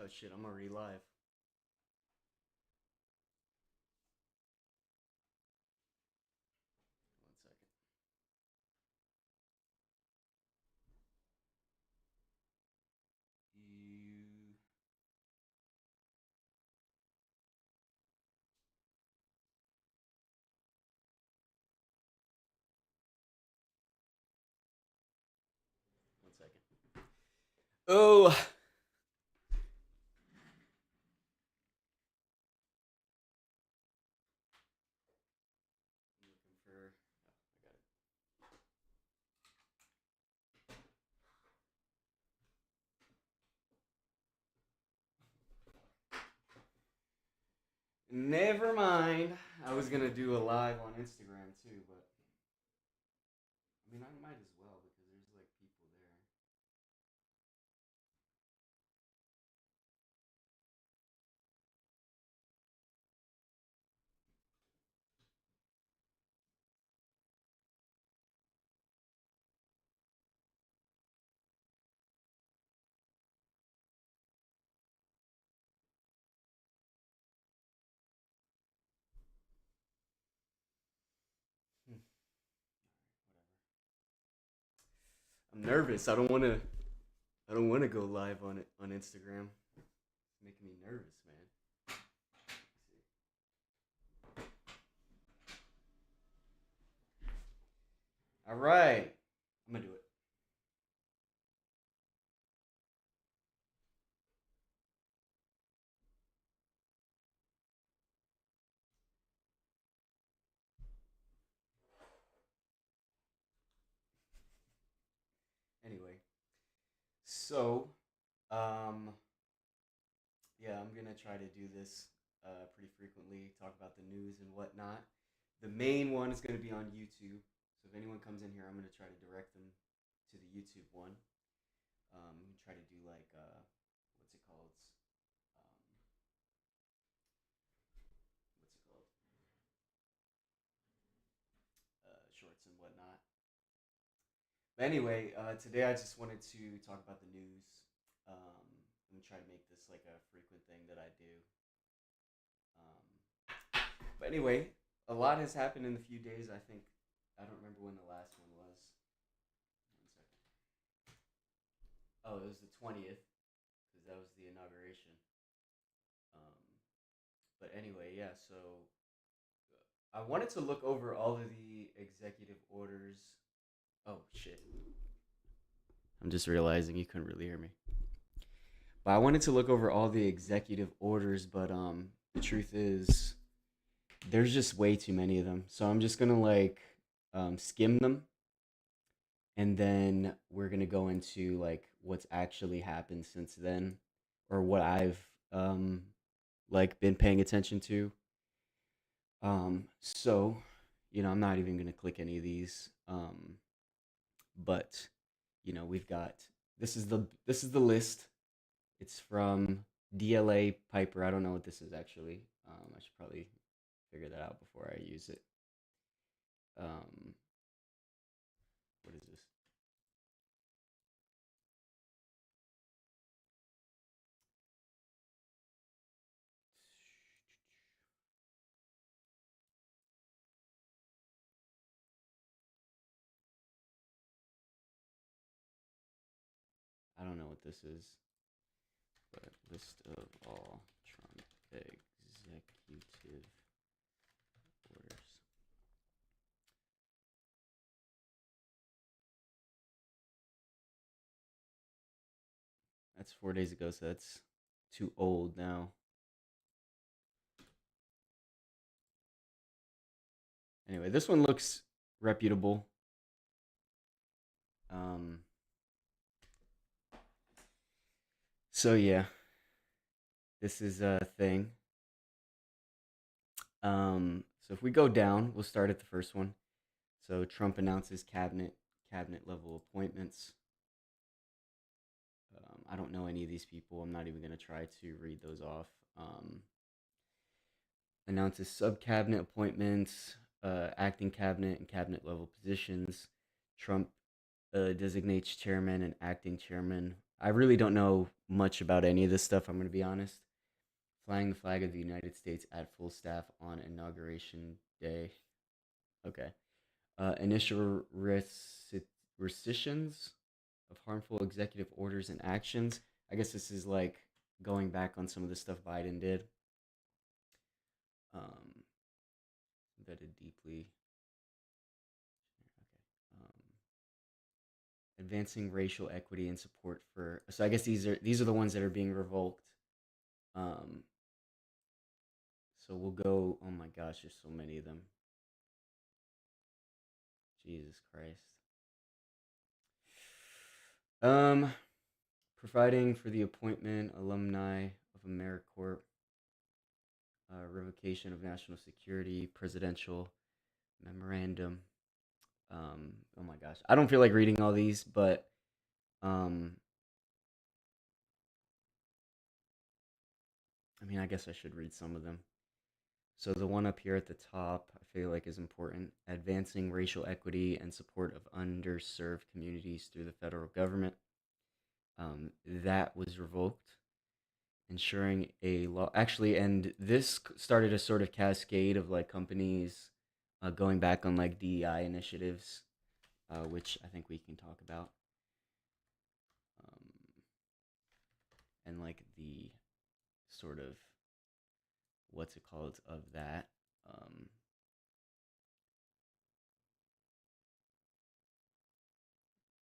Oh shit, I'm already live. One second. You. One second. Oh, I'm looking for. Oh, I got it. Never mind. I was gonna do a live on Instagram too, but I mean I might as well because there's like people there. Hmm. I'm nervous. I don't want to. I don't want to go live on it on Instagram. It's making me nervous, man. All right, I'm gonna do it. Anyway, so um, yeah, I'm gonna try to do this pretty frequently. Talk about the news and whatnot. The main one is gonna be on YouTube. So if anyone comes in here, I'm gonna try to direct them to the YouTube one. Try to do like what's it called? What's it called? Shorts and whatnot. But anyway, today I just wanted to talk about the news. I'm gonna try to make this like a frequent thing that I do. But anyway, a lot has happened in a few days. I think I don't remember when the last one was. 1 second. Oh, it was the 20th because that was the inauguration. Um, but anyway, yeah. So I wanted to look over all of the executive orders. Oh shit! I'm just realizing you couldn't really hear me. But I wanted to look over all the executive orders, but the truth is there's just way too many of them. So I'm just gonna like skim them, and then we're gonna go into like what's actually happened since then, or what I've um like been paying attention to. So I'm not even gonna click any of these. But we've got this is the list. It's from DLA Piper. I don't know what this is actually. I should probably figure that out before I use it. Um, what is this? I don't know what this is, but list of all Trump executive orders. That's 4 days ago, so that's too old now. Anyway, this one looks reputable. Um, so yeah, this is a thing. So if we go down, we'll start at the first one. So Trump announces cabinet level appointments. I don't know any of these people. I'm not even going to try to read those off. Um, Announces sub cabinet appointments, acting cabinet and cabinet level positions. Trump designates chairman and acting chairman. I really don't know much about any of this stuff. I'm going to be honest. Flying the flag of the United States at full staff on inauguration day. Okay. Initial rescissions of harmful executive orders and actions. I guess this is like going back on some of the stuff Biden did. Um, Vetted deeply. Okay. Advancing racial equity and support for. So I guess these are the ones that are being revoked. Um, so we'll go. Oh my gosh, there's so many of them. Jesus Christ. Um, Providing for the appointment alumni of AmeriCorp, revocation of national security, presidential memorandum. Oh my gosh, I don't feel like reading all these, but um, I mean, I guess I should read some of them. So the one up here at the top, I feel like is important. Advancing racial equity and support of underserved communities through the federal government. That was revoked. Ensuring a law, actually, and this started a sort of cascade of like companies going back on like DEI initiatives, which I think we can talk about, um, and like the sort of what's it called of that. Um,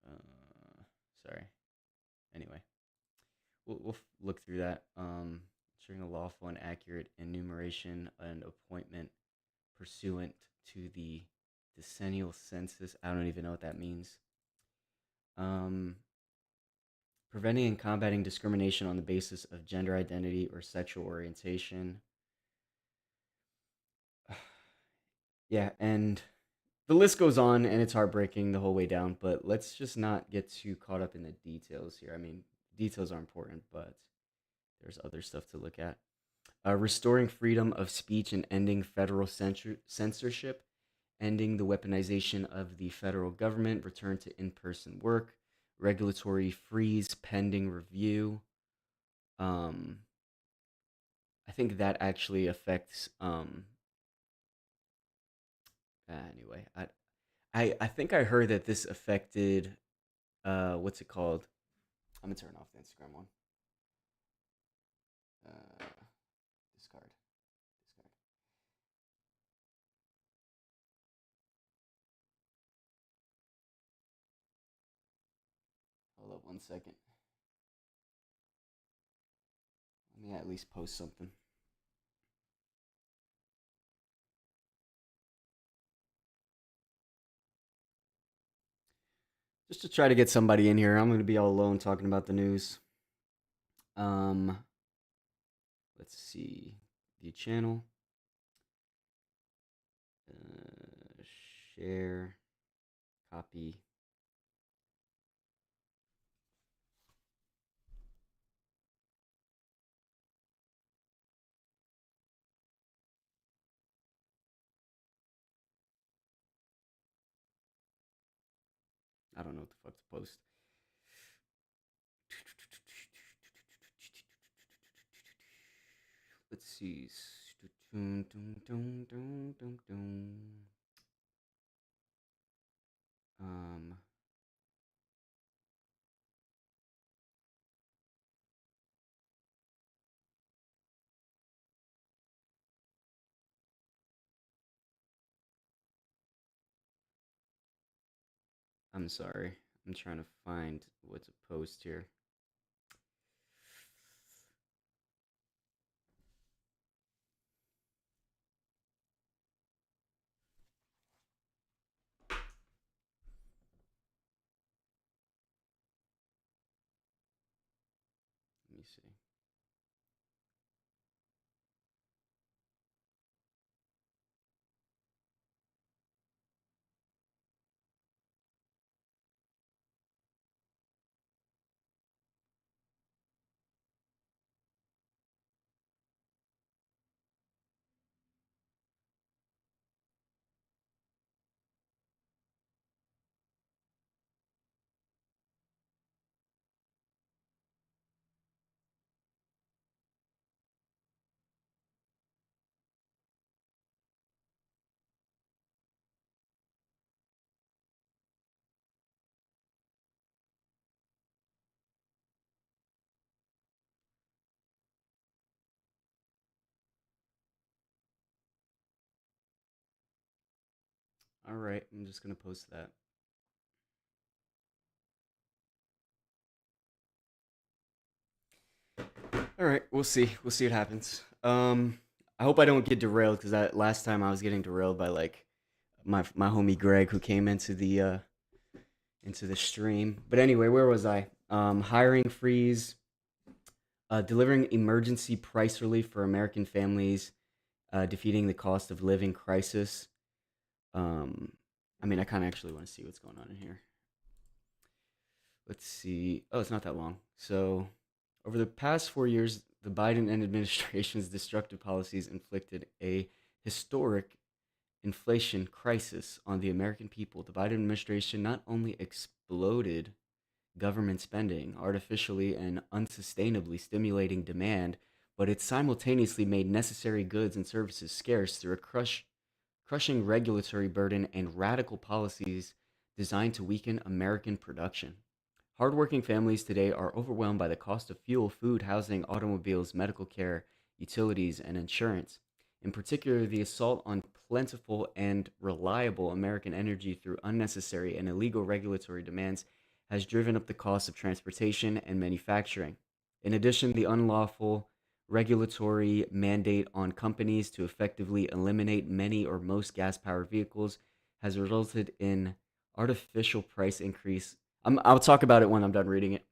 uh, Sorry. Anyway, we'll look through that. Ensuring a lawful and accurate enumeration and appointment pursuant to the decennial census. I don't even know what that means. Um, Preventing and combating discrimination on the basis of gender identity or sexual orientation. Yeah, and the list goes on and it's heartbreaking the whole way down, but let's just not get too caught up in the details here. I mean, details are important, but there's other stuff to look at. Restoring freedom of speech and ending federal censorship, ending the weaponization of the federal government, return to in person work, regulatory freeze pending review. Um, I think that actually affects. Anyway, I think I heard that this affected. What's it called? I'm gonna turn off the Instagram one. Uh, discard. Discard. Hold up 1 second. Let me at least post something. Just to try to get somebody in here. I'm gonna be all alone talking about the news. Um, let's see. View channel. Uh, Share. Copy. I don't know what the fuck to post. Let's see. Um, I'm sorry. I'm trying to find what to post here. Let me see. All right, I'm just gonna post that. All right, we'll see. We'll see what happens. I hope I don't get derailed because that last time I was getting derailed by like my homie Greg who came into the stream. But anyway, where was I? Hiring freeze, delivering emergency price relief for American families, defeating the cost of living crisis. Um, I mean, I kind of actually want to see what's going on in here. Let's see. Oh, it's not that long. So, over the past 4 years, the Biden administration's destructive policies inflicted a historic inflation crisis on the American people. The Biden administration not only exploded government spending, artificially and unsustainably stimulating demand, but it simultaneously made necessary goods and services scarce through a crushing regulatory burden and radical policies designed to weaken American production. Hardworking families today are overwhelmed by the cost of fuel, food, housing, automobiles, medical care, utilities, and insurance. In particular, the assault on plentiful and reliable American energy through unnecessary and illegal regulatory demands has driven up the cost of transportation and manufacturing. In addition, the unlawful regulatory mandate on companies to effectively eliminate many or most gas powered vehicles has resulted in artificial price increase. I'll talk about it when I'm done reading it.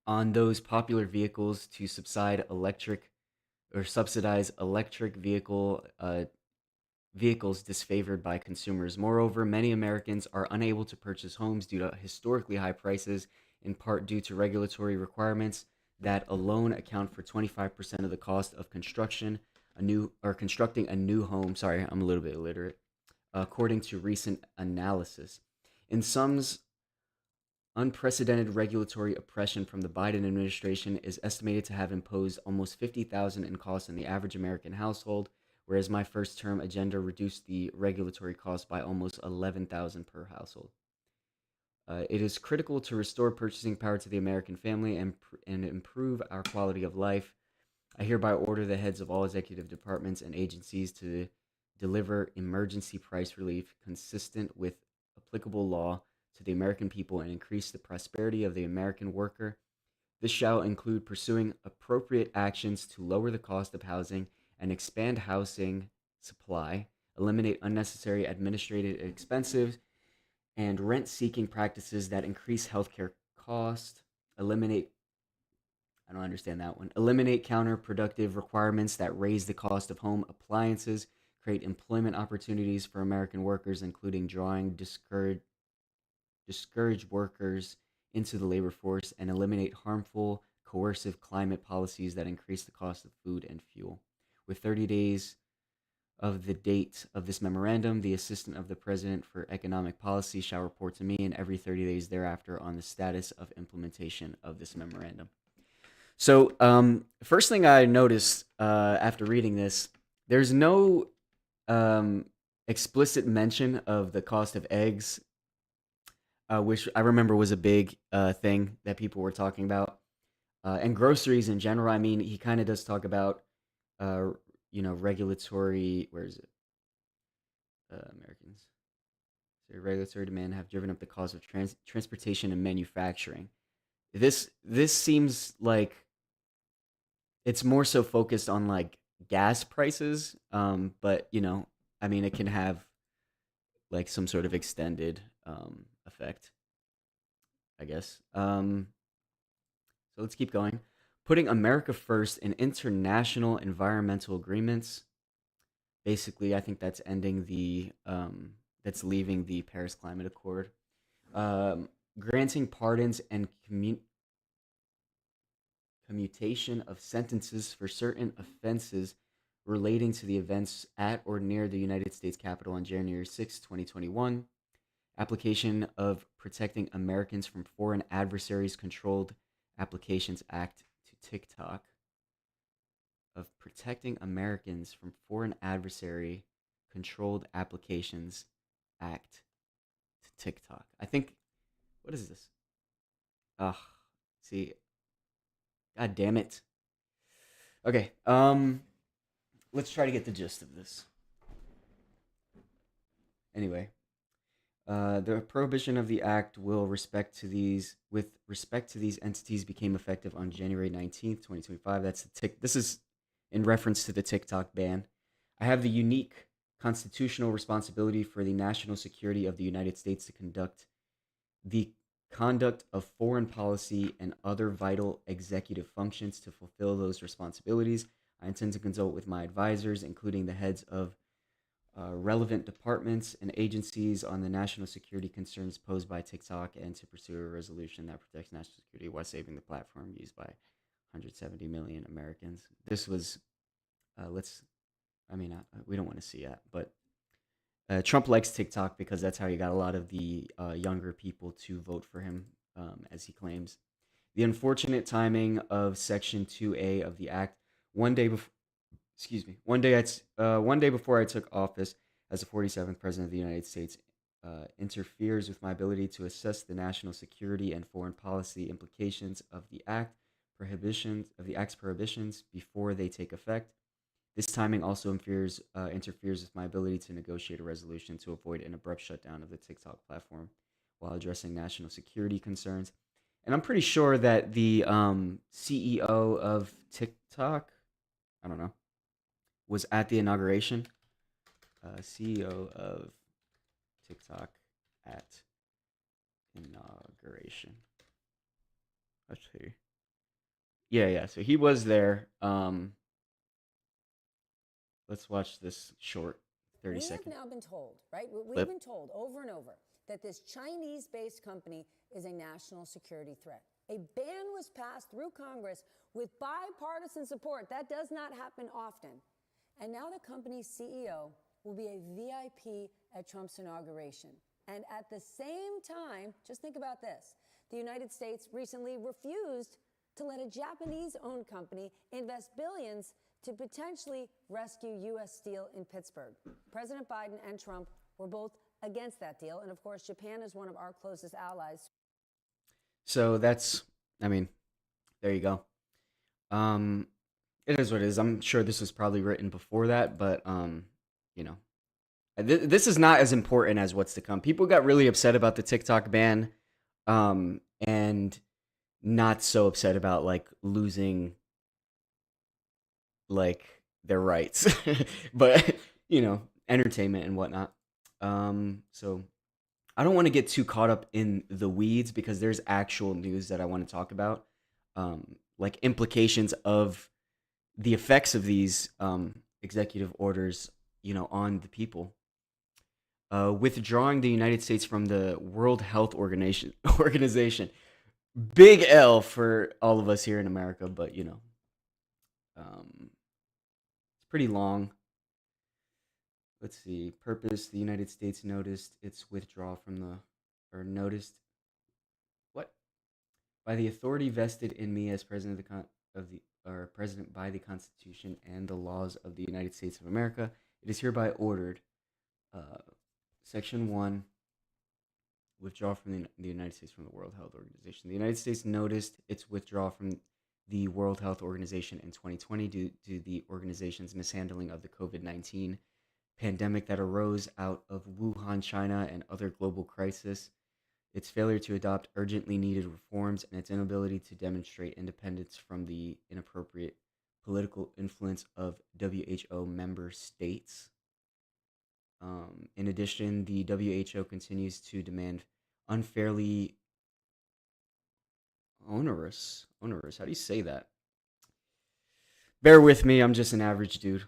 On those popular vehicles to subside electric or subsidize electric vehicles disfavored by consumers. Moreover, many Americans are unable to purchase homes due to historically high prices, in part due to regulatory requirements that alone account for 25% of the cost of constructing a new home. Sorry, I'm a little bit illiterate. According to recent analysis. In sums, unprecedented regulatory oppression from the Biden administration is estimated to have imposed almost 50,000 in costs on the average American household, whereas my first term agenda reduced the regulatory cost by almost 11,000 per household. It is critical to restore purchasing power to the American family and improve our quality of life. I hereby order the heads of all executive departments and agencies to deliver emergency price relief consistent with applicable law to the American people and increase the prosperity of the American worker. This shall include pursuing appropriate actions to lower the cost of housing and expand housing supply, eliminate unnecessary administrative expenses and rent seeking practices that increase healthcare costs, eliminate I don't understand that one. Eliminate counterproductive requirements that raise the cost of home appliances, create employment opportunities for American workers, including drawing discouraged workers into the labor force, and eliminate harmful, coercive climate policies that increase the cost of food and fuel. With 30 days of the date of this memorandum, the Assistant of the President for Economic Policy shall report to me and every 30 days thereafter on the status of implementation of this memorandum. So, first thing I noticed after reading this, there's no um, explicit mention of the cost of eggs, which I remember was a big thing that people were talking about, and groceries in general. I mean, he kind of does talk about, uh, regulatory. Where is it? Americans. So regulatory demand have driven up the cost of transportation and manufacturing. This seems like it's more so focused on like gas prices, but I mean, it can have like some sort of extended effect, I guess. So let's keep going. Putting America first in international environmental agreements. Basically, I think that's ending that's leaving the Paris Climate Accord. Um, Granting pardons and commutation of sentences for certain offenses relating to the events at or near the United States Capitol on January 6, 2021. Application of Protecting Americans from Foreign Adversaries Controlled Applications Act to TikTok. Of Protecting Americans from Foreign Adversary Controlled Applications Act to TikTok. I think, what is this? Ugh, see, god damn it. Okay, let's try to get the gist of this. Anyway, The prohibition of the act will respect to these with respect to these entities became effective on January 19th, 2025. That's the tick. This is in reference to the TikTok ban. I have the unique constitutional responsibility for the national security of the United States to conduct the conduct of foreign policy and other vital executive functions. To fulfill those responsibilities, I intend to consult with my advisors, including the heads of relevant departments and agencies on the national security concerns posed by TikTok and to pursue a resolution that protects national security while saving the platform used by 170 million Americans. This was, let's, I mean, we don't want to see that, but Trump likes TikTok because that's how he got a lot of the younger people to vote for him, as he claims. The unfortunate timing of Section 2A of the Act, one day before, excuse me, one day before I took office as the 47th president of the United States, interferes with my ability to assess the national security and foreign policy implications of the act's prohibitions before they take effect. This timing also interferes with my ability to negotiate a resolution to avoid an abrupt shutdown of the TikTok platform while addressing national security concerns. And I'm pretty sure that the CEO of TikTok, I don't know, was at the inauguration. CEO of TikTok at inauguration. Let's see. Yeah, yeah. So he was there. Let's watch this short 30 We have second now been told, right? We've clip. been told over and over that this Chinese based company is a national security threat. A ban was passed through Congress with bipartisan support. That does not happen often. And now the company's CEO will be a VIP at Trump's inauguration. And at the same time, just think about this, the United States recently refused to let a Japanese owned company invest billions to potentially rescue U.S. steel in Pittsburgh. President Biden and Trump were both against that deal. And of course, Japan is one of our closest allies. So that's, I mean, there you go. Um, it is what it is. I'm sure this was probably written before that, but you know, this is not as important as what's to come. People got really upset about the TikTok ban, and not so upset about like losing like their rights, but entertainment and whatnot. So I don't want to get too caught up in the weeds because there's actual news that I want to talk about, like implications of the effects of these executive orders, on the people. Withdrawing the United States from the World Health Organization. Big L for all of us here in America, but it's pretty long. Let's see. Purpose: the United States noticed its withdrawal from the, or noticed what, by the authority vested in me as president of the or president by the Constitution and the laws of the United States of America. It is hereby ordered. Uh, Section 1, withdraw from the United States from the World Health Organization. The United States noticed its withdrawal from the World Health Organization in 2020 due to the organization's mishandling of the COVID-19 pandemic that arose out of Wuhan, China, and other global crises, its failure to adopt urgently needed reforms, and its inability to demonstrate independence from the inappropriate political influence of WHO member states. In addition, the WHO continues to demand unfairly onerous. How do you say that? Bear with me. I'm just an average dude.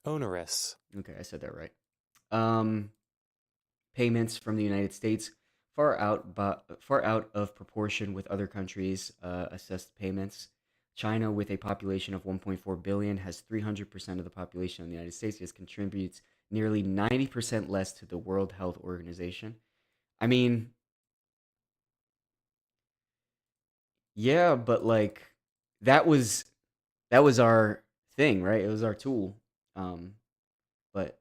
Onerous. Okay, I said that right. Payments from the United States far out of proportion with other countries' assessed payments. China, with a population of 1.4 billion, has 300% of the population of the United States, yet contributes nearly 90% less to the World Health Organization. I mean, yeah, but like that was that was our thing, right? It was our tool. Um, but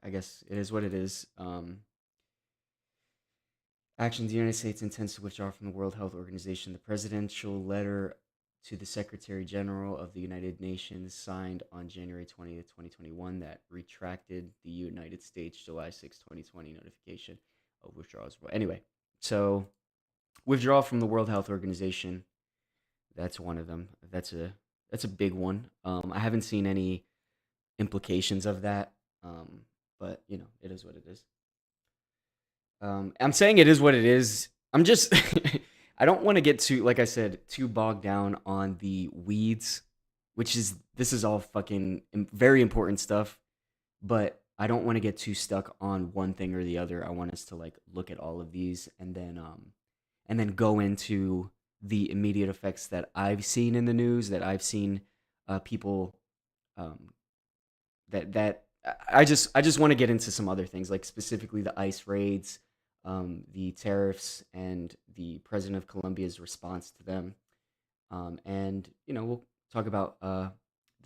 I guess it is what it is. Actions: the United States intends to withdraw from the World Health Organization. The presidential letter to the Secretary General of the United Nations signed on January 20th, 2021, that retracted the United States July 6, 2020 notification withdrawals. But anyway, so withdrawal from the World Health Organization. That's one of them. That's a big one. I haven't seen any implications of that. But it is what it is. I'm saying it is what it is. I'm just I don't want to get too, like I said, too bogged down on the weeds, this is all fucking very important stuff, but I don't want to get too stuck on one thing or the other. I want us to like look at all of these and then go into the immediate effects that I've seen in the news, that I've seen people um, that I just want to get into some other things, like specifically the ICE raids, the tariffs, and the president of Colombia's response to them. And we'll talk about the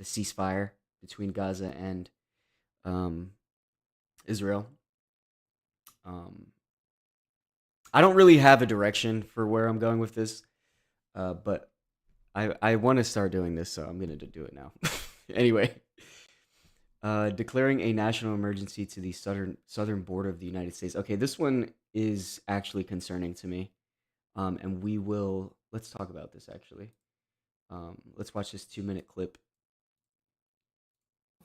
ceasefire between Gaza and um, Israel. Um, I don't really have a direction for where I'm going with this, but I want to start doing this, so I'm gonna do it now. Anyway, declaring a national emergency to the southern border of the United States. Okay, this one is actually concerning to me, and let's talk about this actually. Let's watch this 2-minute clip.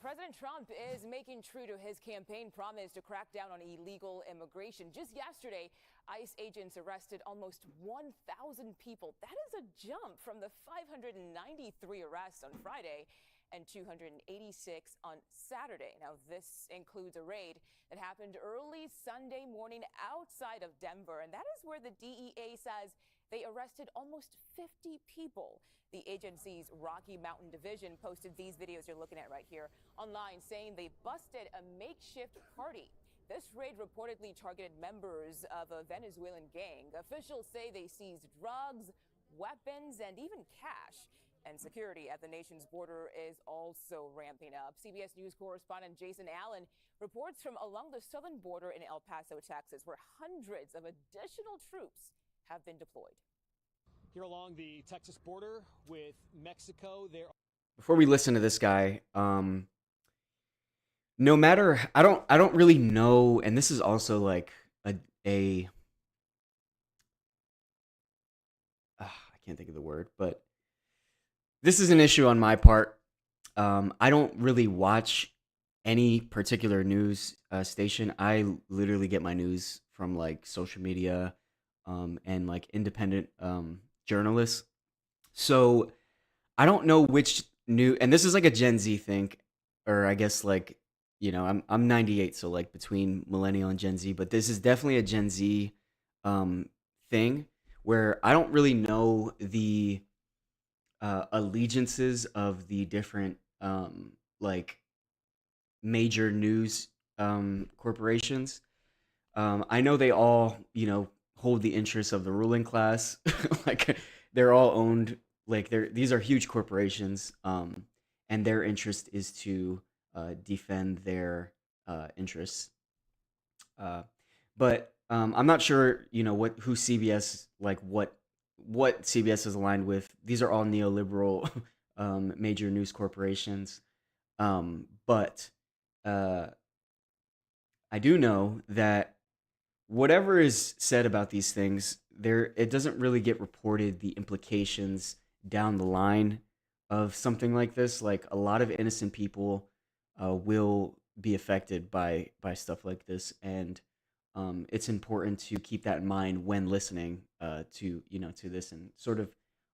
President Trump is making true to his campaign promise to crack down on illegal immigration. Just yesterday, ICE agents arrested almost 1,000 people. That is a jump from the 593 arrests on Friday and 286 on Saturday. Now, this includes a raid that happened early Sunday morning outside of Denver, and that is where the DEA says they arrested almost 50 people. The agency's Rocky Mountain Division posted these videos you're looking at right here online, saying they busted a makeshift party. This raid reportedly targeted members of a Venezuelan gang. Officials say they seized drugs, weapons, and even cash. And security at the nation's border is also ramping up. CBS News correspondent Jason Allen reports from along the southern border in El Paso, Texas, where hundreds of additional troops have been deployed. Here along the Texas border with Mexico, Before we listen to this guy, no matter, I don't really know, and this is also like a I can't think of the word, but this is an issue on my part. I don't really watch any particular news station. I literally get my news from like social media, and like independent journalists. So I don't know which new, and this is like a Gen Z thing, or I guess like I'm 98, so like between millennial and Gen Z, but this is definitely a Gen Z thing where I don't really know the allegiances of the different like major news corporations. I know they all, hold the interests of the ruling class. Like they're all owned, like these are huge corporations, and their interest is to defend their interests. Uh, but I'm not sure, who CBS, like what CBS is aligned with. These are all neoliberal major news corporations. But uh, I do know that whatever is said about these things, it doesn't really get reported the implications down the line of something like this. Like a lot of innocent people will be affected by stuff like this, and it's important to keep that in mind when listening to this and sort of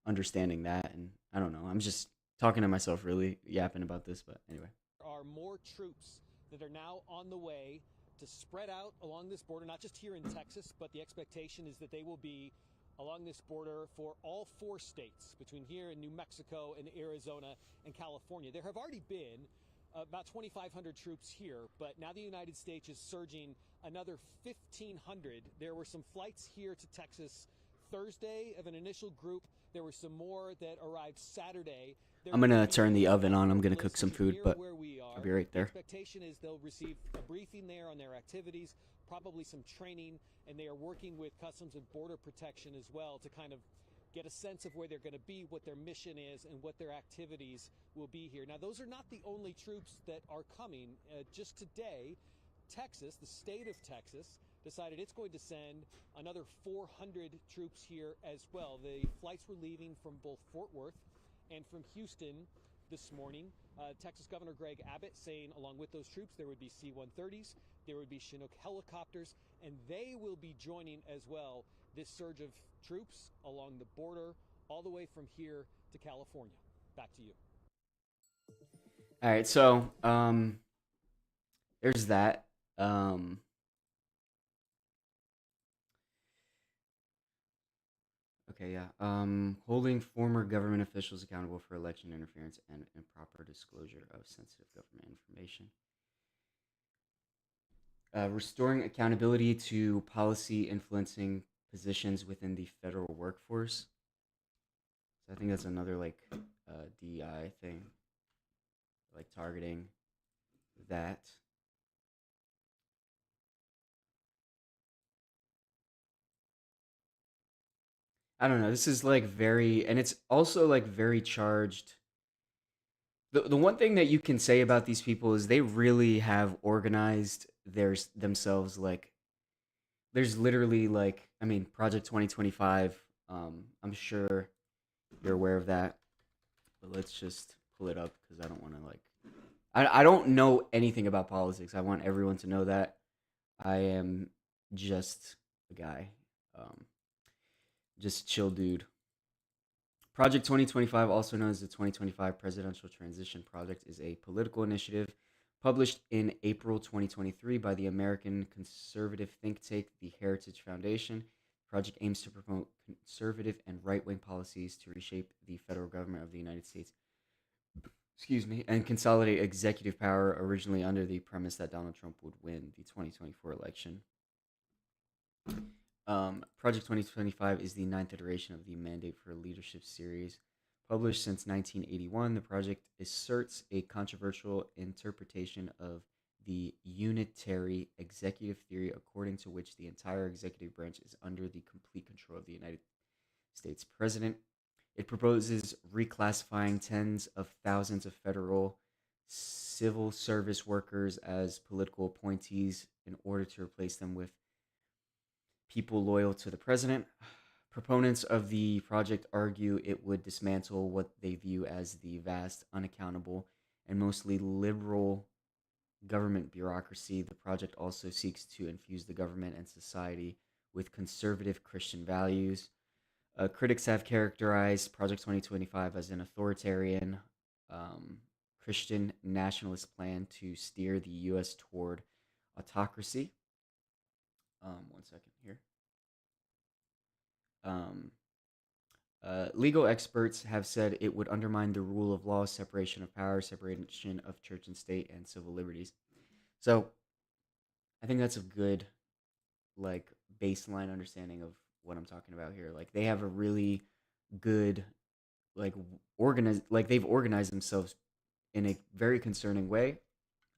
understanding that. And I don't know, I'm just talking to myself, really yapping about this, but anyway. there are more troops that are now on the way to spread out along this border, not just here in Texas, but the expectation is that they will be along this border for all 4 states between here and New Mexico and Arizona and California. There have already been about 2,500 troops here, but now the United States is surging another 1,500. There were some flights here to Texas Thursday of an initial group. There were some more that arrived Saturday. I'm going to turn the oven on. I'm going to cook some food, but I'll be right there. The expectation is they'll receive a briefing there on their activities, probably some training, and they are working with Customs and Border Protection as well to kind of get a sense of where they're going to be, what their mission is, and what their activities will be here. Now, those are not the only troops that are coming. Just today, Texas, the state of Texas, decided it's going to send another 400 troops here as well. The flights were leaving from both Fort Worth and from Houston this morning. Texas Governor Greg Abbott saying along with those troops there would be C-130s, there would be Chinook helicopters, and they will be joining as well this surge of troops along the border all the way from here to California. Back to you. All right, so there's that. Okay, yeah. Holding former government officials accountable for election interference and improper disclosure of sensitive government information. Restoring accountability to policy influencing positions within the federal workforce. So I think that's another like DEI thing, like targeting that. I don't know. This is like very, and it's also like very charged. The one thing that you can say about these people is they really have organized themselves. Like, there's literally like, I mean, Project 2025. I'm sure you're aware of that, but let's just pull it up because I don't want to like, I don't know anything about politics. I want everyone to know that I am just a guy, um, just chill dude. Project 2025, also known as the 2025 Presidential Transition Project, is a political initiative published in April 2023 by the American conservative think tank, the Heritage Foundation. The project aims to promote conservative and right wing policies to reshape the federal government of the United States. Excuse me, and consolidate executive power, originally under the premise that Donald Trump would win the 2024 election. Project 2025 is the ninth iteration of the Mandate for Leadership series. Published since 1981, the project asserts a controversial interpretation of the unitary executive theory, according to which the entire executive branch is under the complete control of the United States president. It proposes reclassifying tens of thousands of federal civil service workers as political appointees in order to replace them with people loyal to the president. Proponents of the project argue it would dismantle what they view as the vast, unaccountable, and mostly liberal government bureaucracy. The project also seeks to infuse the government and society with conservative Christian values. Critics have characterized Project 2025 as an authoritarian, Christian nationalist plan to steer the U.S. toward autocracy. One second here. Um, Legal experts have said it would undermine the rule of law, separation of power, separation of church and state, and civil liberties. So I think that's a good like baseline understanding of what I'm talking about here. Like they have a really good like they've organized themselves in a very concerning way.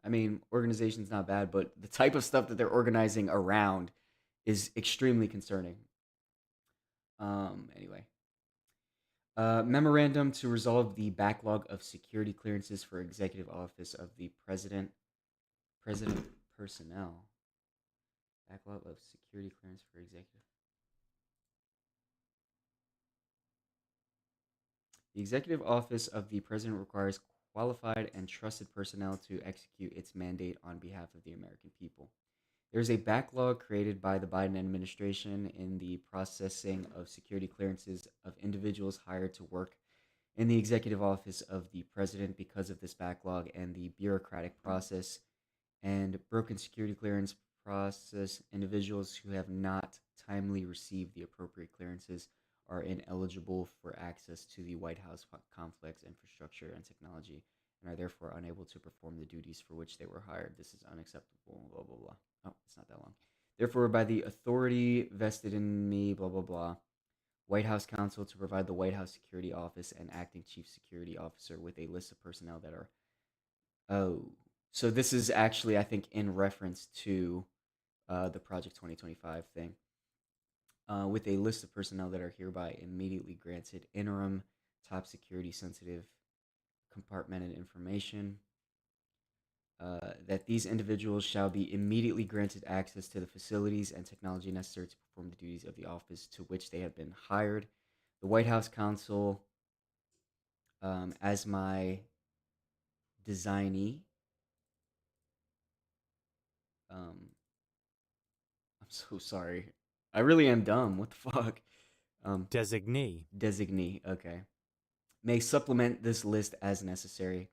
I mean, organization's not bad, but the type of stuff that they're organizing around is extremely concerning. Anyway, memorandum to resolve the backlog of security clearances for executive office of the president personnel. Backlog of security clearance for executive. The executive office of the president requires qualified and trusted personnel to execute its mandate on behalf of the American people. There is a backlog created by the Biden administration in the processing of security clearances of individuals hired to work in the executive office of the president. Because of this backlog and the bureaucratic process and broken security clearance process, individuals who have not timely received the appropriate clearances are ineligible for access to the White House complex infrastructure and technology and are therefore unable to perform the duties for which they were hired. This is unacceptable, blah, blah, blah. Oh, it's not that long. Therefore, by the authority vested in me, blah, blah, blah, White House counsel to provide the White House Security Office and acting chief security officer with a list of personnel that are. Oh, so this is actually, I think, in reference to the Project 2025 thing. With a list of personnel that are hereby immediately granted interim, top security sensitive, compartmented information. that these individuals shall be immediately granted access to the facilities and technology necessary to perform the duties of the office to which they have been hired. The White House Counsel, as my designee, I'm so sorry. I really am dumb. What the fuck? Designee. Designee. Okay. May supplement this list as necessary.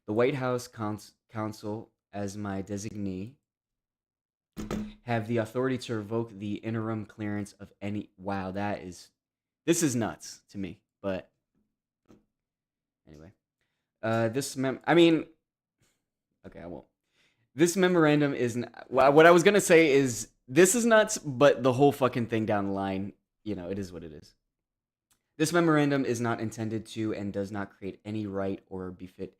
The White House Counsel, as my designee, have the authority to revoke the interim clearance of any. Wow, this is nuts to me. But anyway, I mean, okay, I won't. This memorandum is what I was gonna say is this is nuts, but the whole fucking thing down the line, it is what it is. This memorandum is not intended to and does not create any right or befit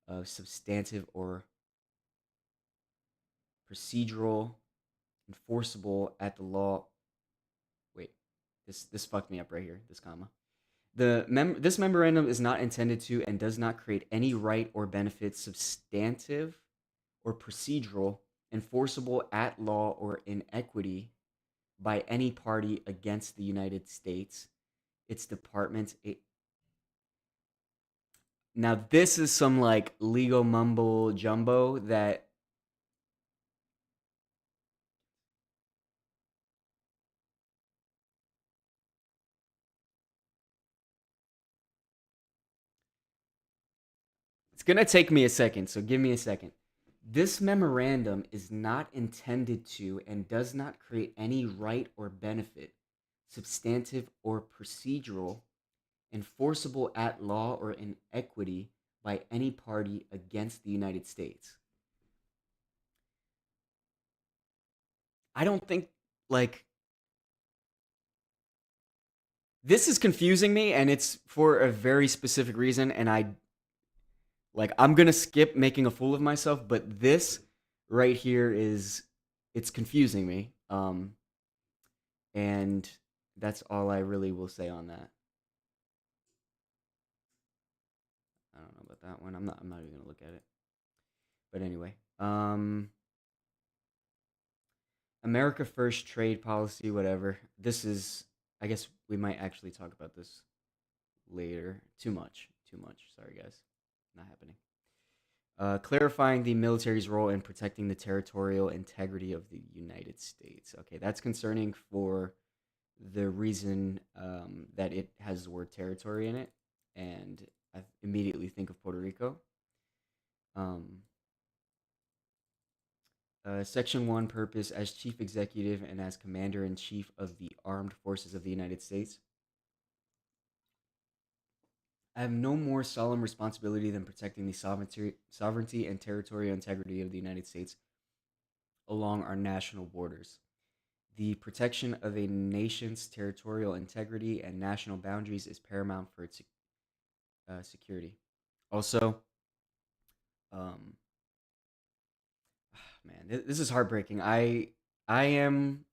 of substantive or procedural enforceable at the law. Wait, this fucked me up right here. This comma. This memorandum is not intended to and does not create any right or benefit substantive or procedural enforceable at law or in equity by any party against the United States, its departments. Now this is some like legal mumbo jumbo that it's gonna take me a second, so give me a second. This memorandum is not intended to and does not create any right or benefit, substantive or procedural, enforceable at law or in equity by any party against the United States. I don't think, like, this is confusing me, and it's for a very specific reason, and I'm gonna skip making a fool of myself, but this right here it's confusing me. And that's all I really will say on that. I don't know about that one. I'm not even gonna look at it. But anyway, America First trade policy, whatever. This is, I guess we might actually talk about this later. Too much. Sorry, guys. Not happening. Clarifying the military's role in protecting the territorial integrity of the United States. Okay, that's concerning for the reason that it has the word territory in it, and I immediately think of Puerto Rico. Section 1 purpose: as chief executive and as commander in chief of the armed forces of the United States, I have no more solemn responsibility than protecting the sovereignty and territorial integrity of the United States along our national borders. The protection of a nation's territorial integrity and national boundaries is paramount for its security. Also, um, man, this is heartbreaking. I am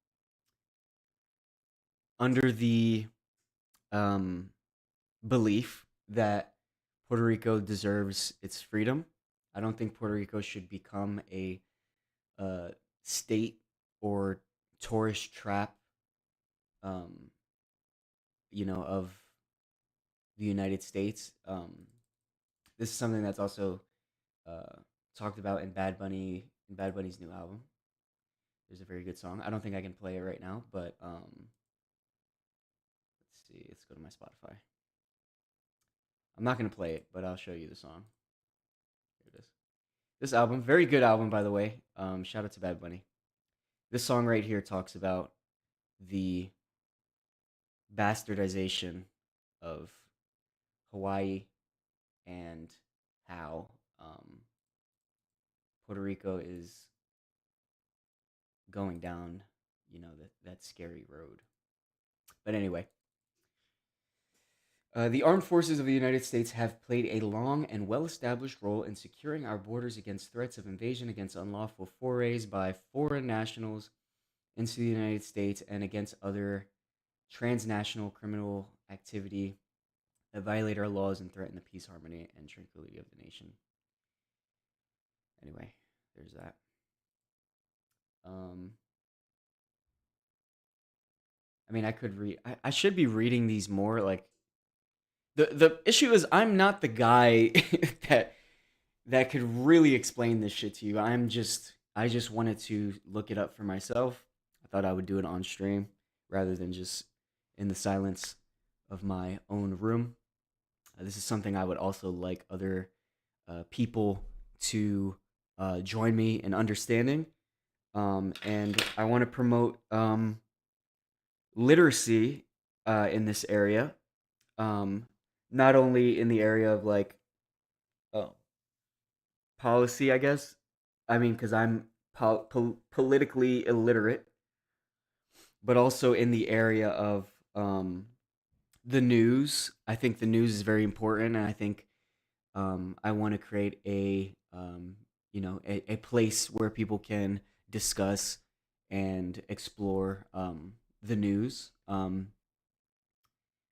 under the belief that Puerto Rico deserves its freedom. I don't think Puerto Rico should become a state or tourist trap, um, of the United States. This is something that's also uh, talked about in Bad Bunny's new album. There's a very good song. I don't think I can play it right now, but let's see. Let's go to my Spotify. I'm not gonna play it, but I'll show you the song. Here it is. This album, very good album, by the way. Shout out to Bad Bunny. This song right here talks about the bastardization of Hawaii and how Puerto Rico is going down, that scary road. But anyway, the armed forces of the United States have played a long and well established role in securing our borders against threats of invasion, against unlawful forays by foreign nationals into the United States, and against other transnational criminal activity that violate our laws and threaten the peace, harmony, and tranquility of the nation. Anyway, there's that. Um, I mean, I could read. I should be reading these more. Like the issue is, I'm not the guy that could really explain this shit to you. I just wanted to look it up for myself. I thought I would do it on stream rather than just in the silence of my own room. This is something I would also like other people to join me in understanding. And I want to promote literacy in this area. Um, Not only in the area of like oh, policy, I guess. I mean, because I'm politically illiterate, but also in the area of the news. I think the news is very important, and I think I want to create a place where people can discuss and explore the news.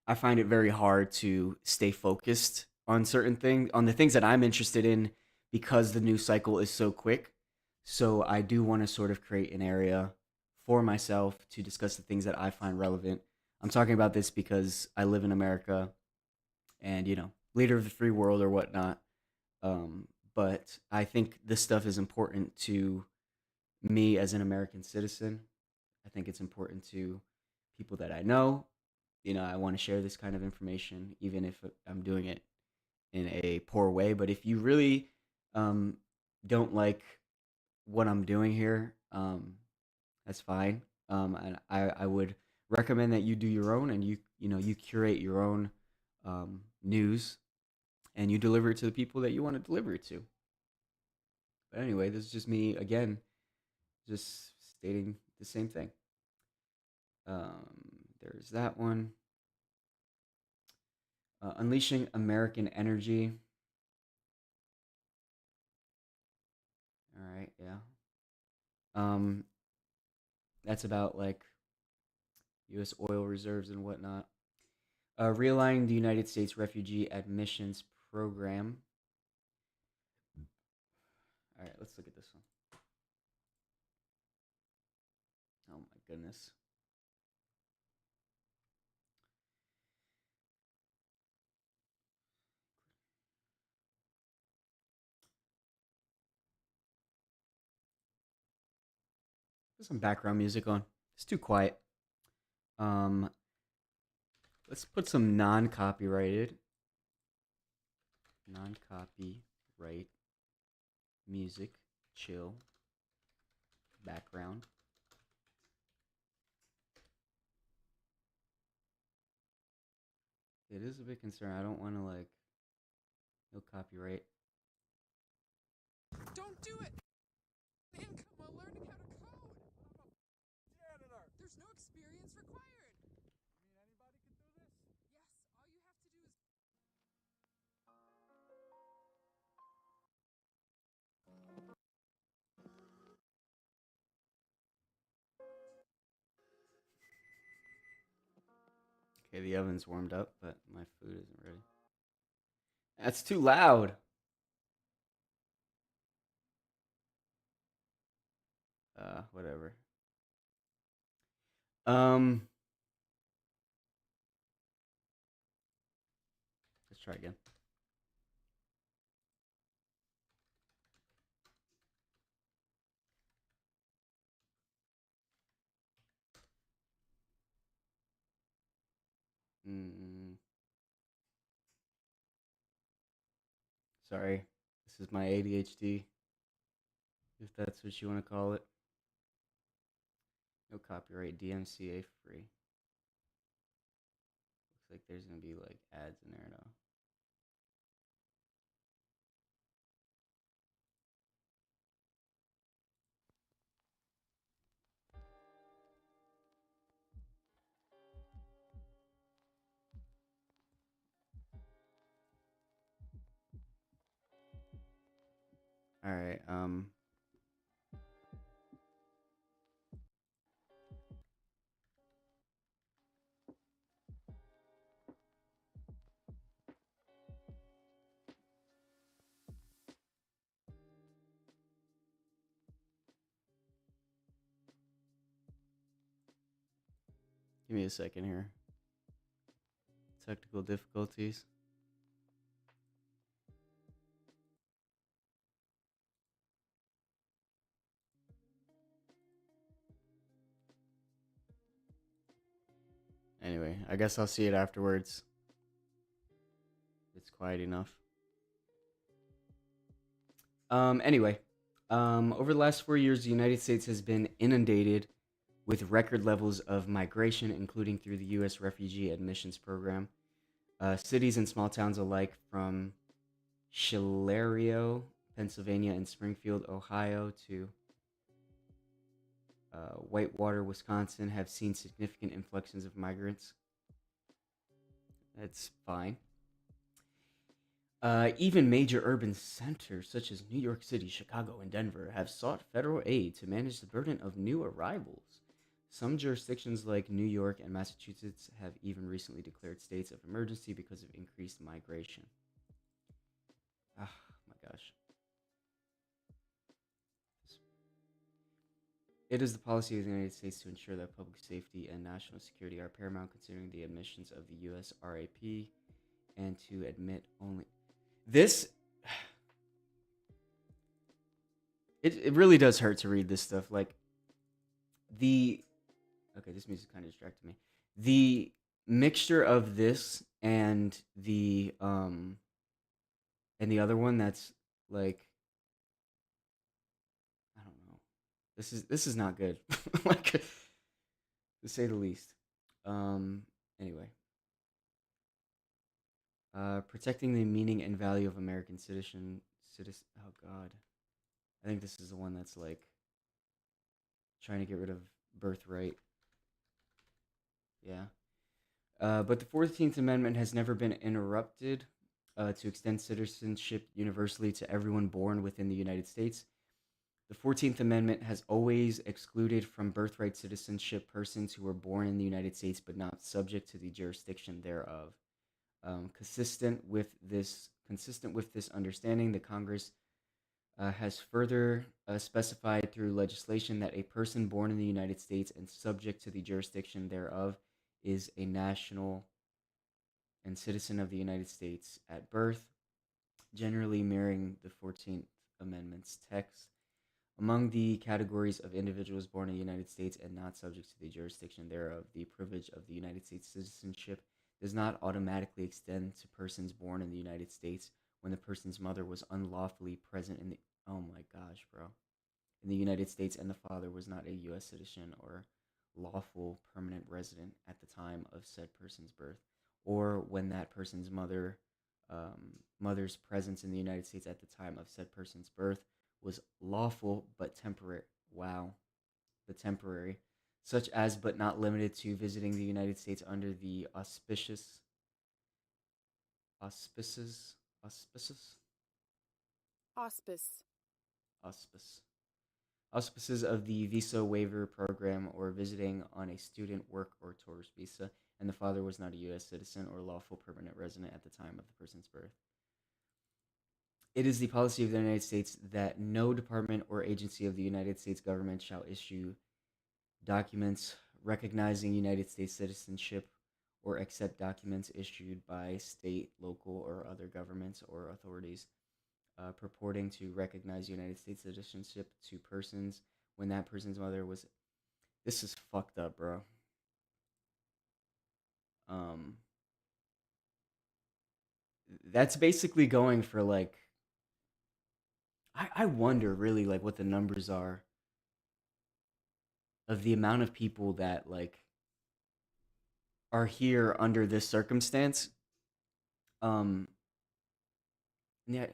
I find it very hard to stay focused on certain things, on the things that I'm interested in, because the news cycle is so quick. So I do want to sort of create an area for myself to discuss the things that I find relevant. I'm talking about this because I live in America and, leader of the free world or whatnot. But I think this stuff is important to me as an American citizen. I think it's important to people that I know. I want to share this kind of information, even if I'm doing it in a poor way. But if you really um, don't like what I'm doing here, that's fine. And I would recommend that you do your own, and you curate your own news, and you deliver it to the people that you want to deliver it to. But anyway, this is just me again, just stating the same thing. There's that one. Unleashing American Energy. All right, yeah. Um, that's about like U.S. oil reserves and whatnot. Realigning the United States refugee admissions program. All right, let's look at this one. Oh my goodness. Put some background music on. It's too quiet. Um, let's put some non-copyright music, chill, background. It is a bit concerned. I don't want to like no copyright. Don't do it! Income while learning how to code! Janitor! There's no experience required! You mean anybody can do this? Yes, all you have to do is... Okay, the oven's warmed up, but my food isn't ready. That's too loud. Whatever. Um, let's try again. Mm, sorry, this is my ADHD, if that's what you want to call it. No copyright, DMCA free. Looks like there's gonna be like ads in there now. All right. Give me a second here. Technical difficulties. Anyway, I guess I'll see it afterwards. It's quiet enough. Anyway, over the last 4 years, the United States has been inundated with record levels of migration, including through the U.S. Refugee Admissions Program. Cities and small towns alike, from Shilario, Pennsylvania, and Springfield, Ohio, to Whitewater, Wisconsin, have seen significant influxes of migrants. That's fine. Even major urban centers such as New York City, Chicago, and Denver have sought federal aid to manage the burden of new arrivals. Some jurisdictions like New York and Massachusetts have even recently declared states of emergency because of increased migration. Ah, my gosh. It is the policy of the United States to ensure that public safety and national security are paramount, considering the admissions of the U.S. RAP, and to admit only... This... It really does hurt to read this stuff. Like, the... Okay, this music kind of distracted me. The mixture of this and the other one that's like, I don't know. This is not good. Like, to say the least. Anyway. Protecting the meaning and value of American citizen. Oh God. I think this is the one that's like trying to get rid of birthright. Yeah. But the 14th Amendment has never been interrupted to extend citizenship universally to everyone born within the United States. The 14th Amendment has always excluded from birthright citizenship persons who were born in the United States but not subject to the jurisdiction thereof. Consistent with this understanding, the Congress has further specified through legislation that a person born in the United States and subject to the jurisdiction thereof is a national and citizen of the United States at birth, generally mirroring the 14th Amendment's text. Among the categories of individuals born in the United States and not subject to the jurisdiction thereof, the privilege of the United States citizenship does not automatically extend to persons born in the United States when the person's mother was unlawfully present in the... Oh my gosh, bro. In the United States and the father was not a U.S. citizen or lawful permanent resident at the time of said person's birth, or when that person's mother's presence in the United States at the time of said person's birth was lawful but temporary. Wow. The temporary. Such as but not limited to visiting the United States under the auspices auspices of the visa waiver program, or visiting on a student, work, or tourist visa, and the father was not a U.S. citizen or lawful permanent resident at the time of the person's birth. It is the policy of the United States that no department or agency of the United States government shall issue documents recognizing United States citizenship or accept documents issued by state, local, or other governments or authorities purporting to recognize United States citizenship to persons when that person's mother was... This is fucked up, bro. That's basically going for like... I wonder really like what the numbers are of the amount of people that like are here under this circumstance. Yeah. Anyway,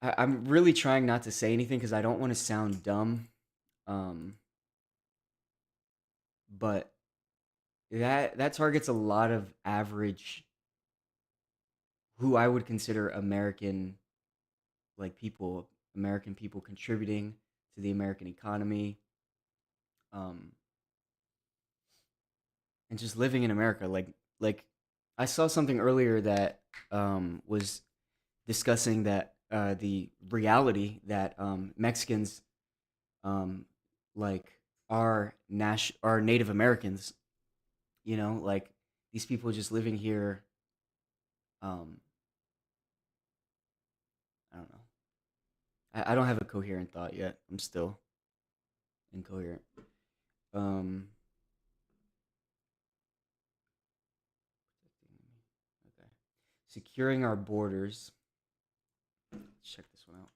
I'm really trying not to say anything because I don't want to sound dumb. But that targets a lot of average, who I would consider American, like people, American people contributing to the American economy, and just living in America. Like I saw something earlier that was discussing that the reality that Mexicans like are Native Americans. Like these people just living here. Um, I don't know. I don't have a coherent thought yet. I'm still incoherent. Um, okay. Securing our borders. Let's check this one out.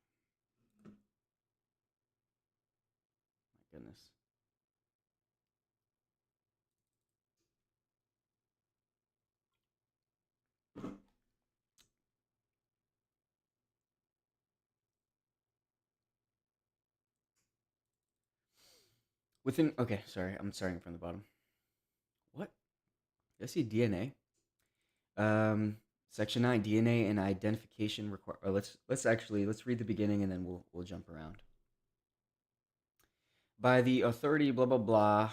My goodness. Okay, sorry, I'm starting from the bottom. What? Did I see DNA? Section 9, DNA and identification require. Let's read the beginning and then we'll jump around. By the authority, blah blah blah.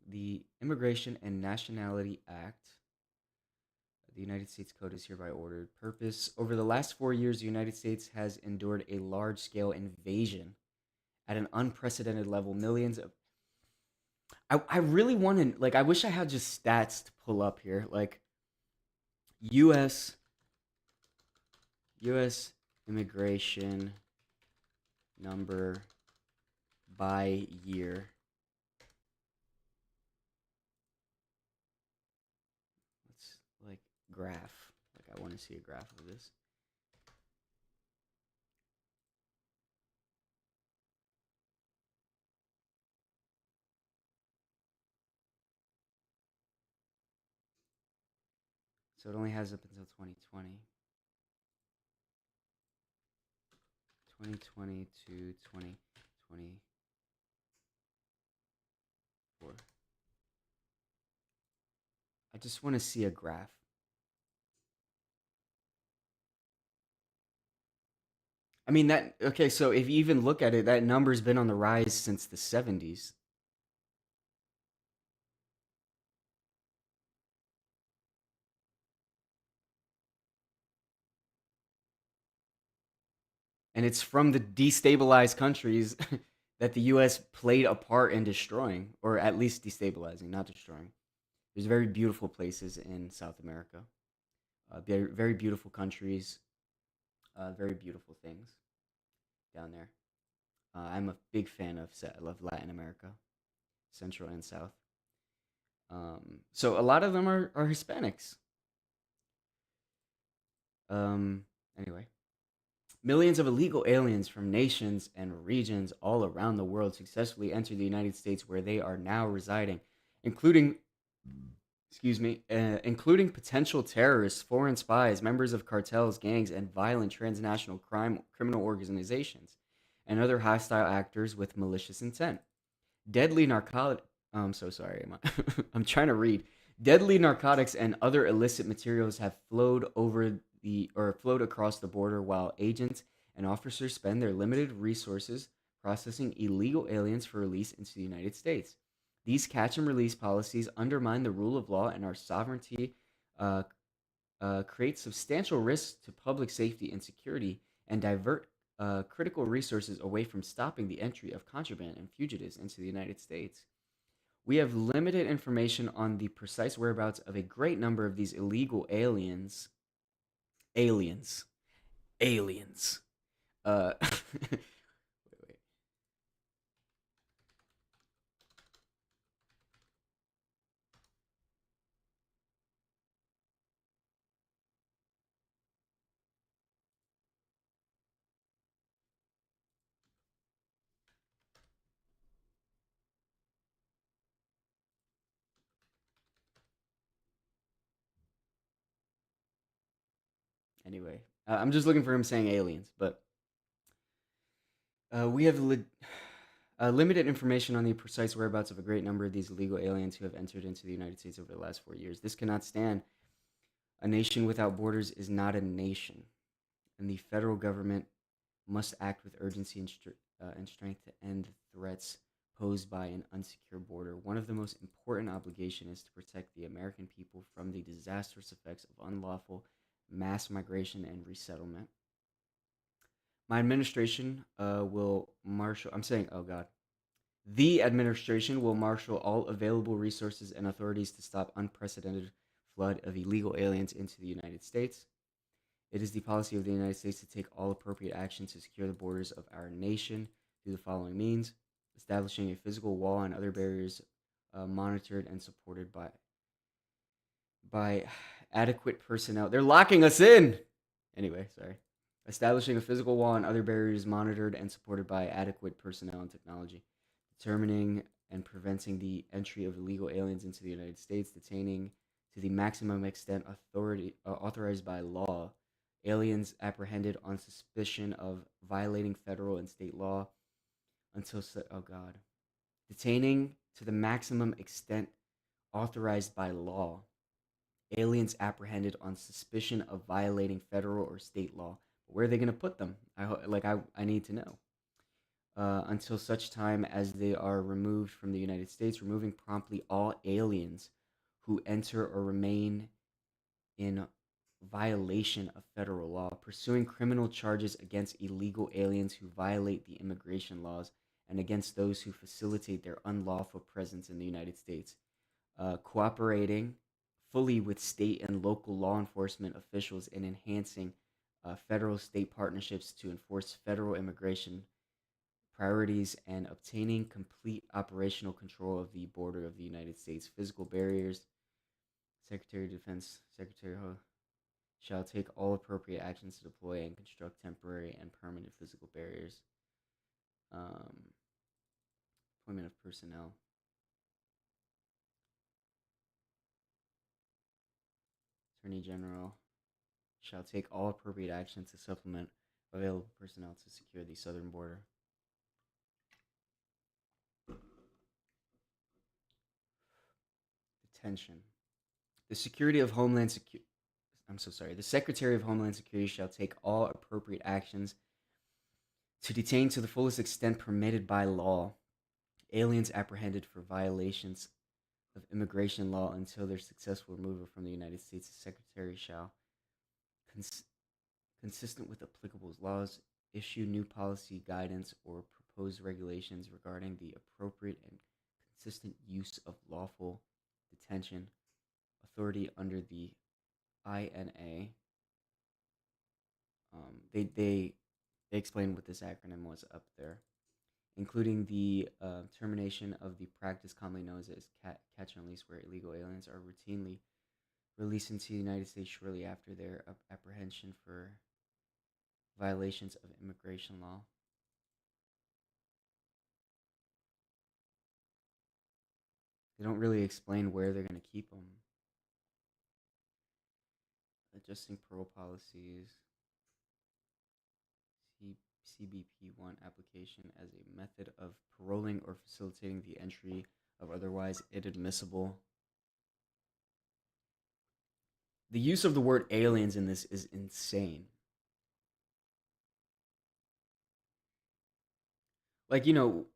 The Immigration and Nationality Act. The United States Code is hereby ordered. Purpose: over the last 4 years, the United States has endured a large-scale invasion at an unprecedented level. Millions of I really want to like I wish I had just stats to pull up here. Like US US immigration number by year. Let's like graph. Like I want to see a graph of this. So it only has up until 2020. 2020 to 2024. I just want to see a graph. I mean that okay, so if you even look at it, that number's been on the rise since the 70s. And it's from the destabilized countries that the US played a part in destroying, or at least destabilizing, not destroying. There's very beautiful places in South America, very, very beautiful countries, very beautiful things down there. I'm a big fan of I love Latin America, Central and South. So a lot of them are Hispanics. Anyway, millions of illegal aliens from nations and regions all around the world successfully entered the United States, where they are now residing, including, including potential terrorists, foreign spies, members of cartels, gangs, and violent transnational criminal organizations, and other hostile actors with malicious intent. Deadly narcotic. I'm so sorry. I'm trying to read. Deadly narcotics and other illicit materials have flowed across the border, while agents and officers spend their limited resources processing illegal aliens for release into the United States. These catch and release policies undermine the rule of law and our sovereignty, uh, create substantial risks to public safety and security, and divert critical resources away from stopping the entry of contraband and fugitives into the United States. We have limited information on the precise whereabouts of a great number of these illegal aliens. Aliens. Aliens. Wait, wait. Anyway, I'm just looking for him saying aliens, but we have limited information on the precise whereabouts of a great number of these illegal aliens who have entered into the United States over the last 4 years. This cannot stand. A nation without borders is not a nation, and the federal government must act with urgency and strength to end threats posed by an unsecure border. One of the most important obligations is to protect the American people from the disastrous effects of unlawful mass migration and resettlement. My administration will marshal. I'm saying, oh God. The administration will marshal all available resources and authorities to stop unprecedented flood of illegal aliens into the United States. It is the policy of the United States to take all appropriate action to secure the borders of our nation through the following means: establishing a physical wall and other barriers monitored and supported by adequate personnel. They're locking us in. Anyway, sorry. Establishing a physical wall and other barriers monitored and supported by adequate personnel and technology. Determining and preventing the entry of illegal aliens into the United States. Detaining to the maximum extent authorized by law aliens apprehended on suspicion of violating federal and state law until oh God. Detaining to the maximum extent authorized by law aliens apprehended on suspicion of violating federal or state law. But where are they going to put them? I need to know. Until such time as they are removed from the United States, removing promptly all aliens who enter or remain in violation of federal law, pursuing criminal charges against illegal aliens who violate the immigration laws and against those who facilitate their unlawful presence in the United States, cooperating fully with state and local law enforcement officials in enhancing federal state partnerships to enforce federal immigration priorities and obtaining complete operational control of the border of the United States. Physical barriers. Secretary of Defense Secretary shall take all appropriate actions to deploy and construct temporary and permanent physical barriers. Appointment of personnel. Attorney General shall take all appropriate actions to supplement available personnel to secure the southern border. Detention. The Secretary of Homeland Security shall take all appropriate actions to detain to the fullest extent permitted by law aliens apprehended for violations of immigration law until their successful removal from the United States. The Secretary shall, consistent with applicable laws, issue new policy guidance or propose regulations regarding the appropriate and consistent use of lawful detention authority under the INA. They explained what this acronym was up there, including the termination of the practice commonly known as catch and release, where illegal aliens are routinely released into the United States shortly after their apprehension for violations of immigration law. They don't really explain where they're going to keep them. Adjusting parole policies. CBP1 application as a method of paroling or facilitating the entry of otherwise inadmissible. The use of the word aliens in this is insane. Like, you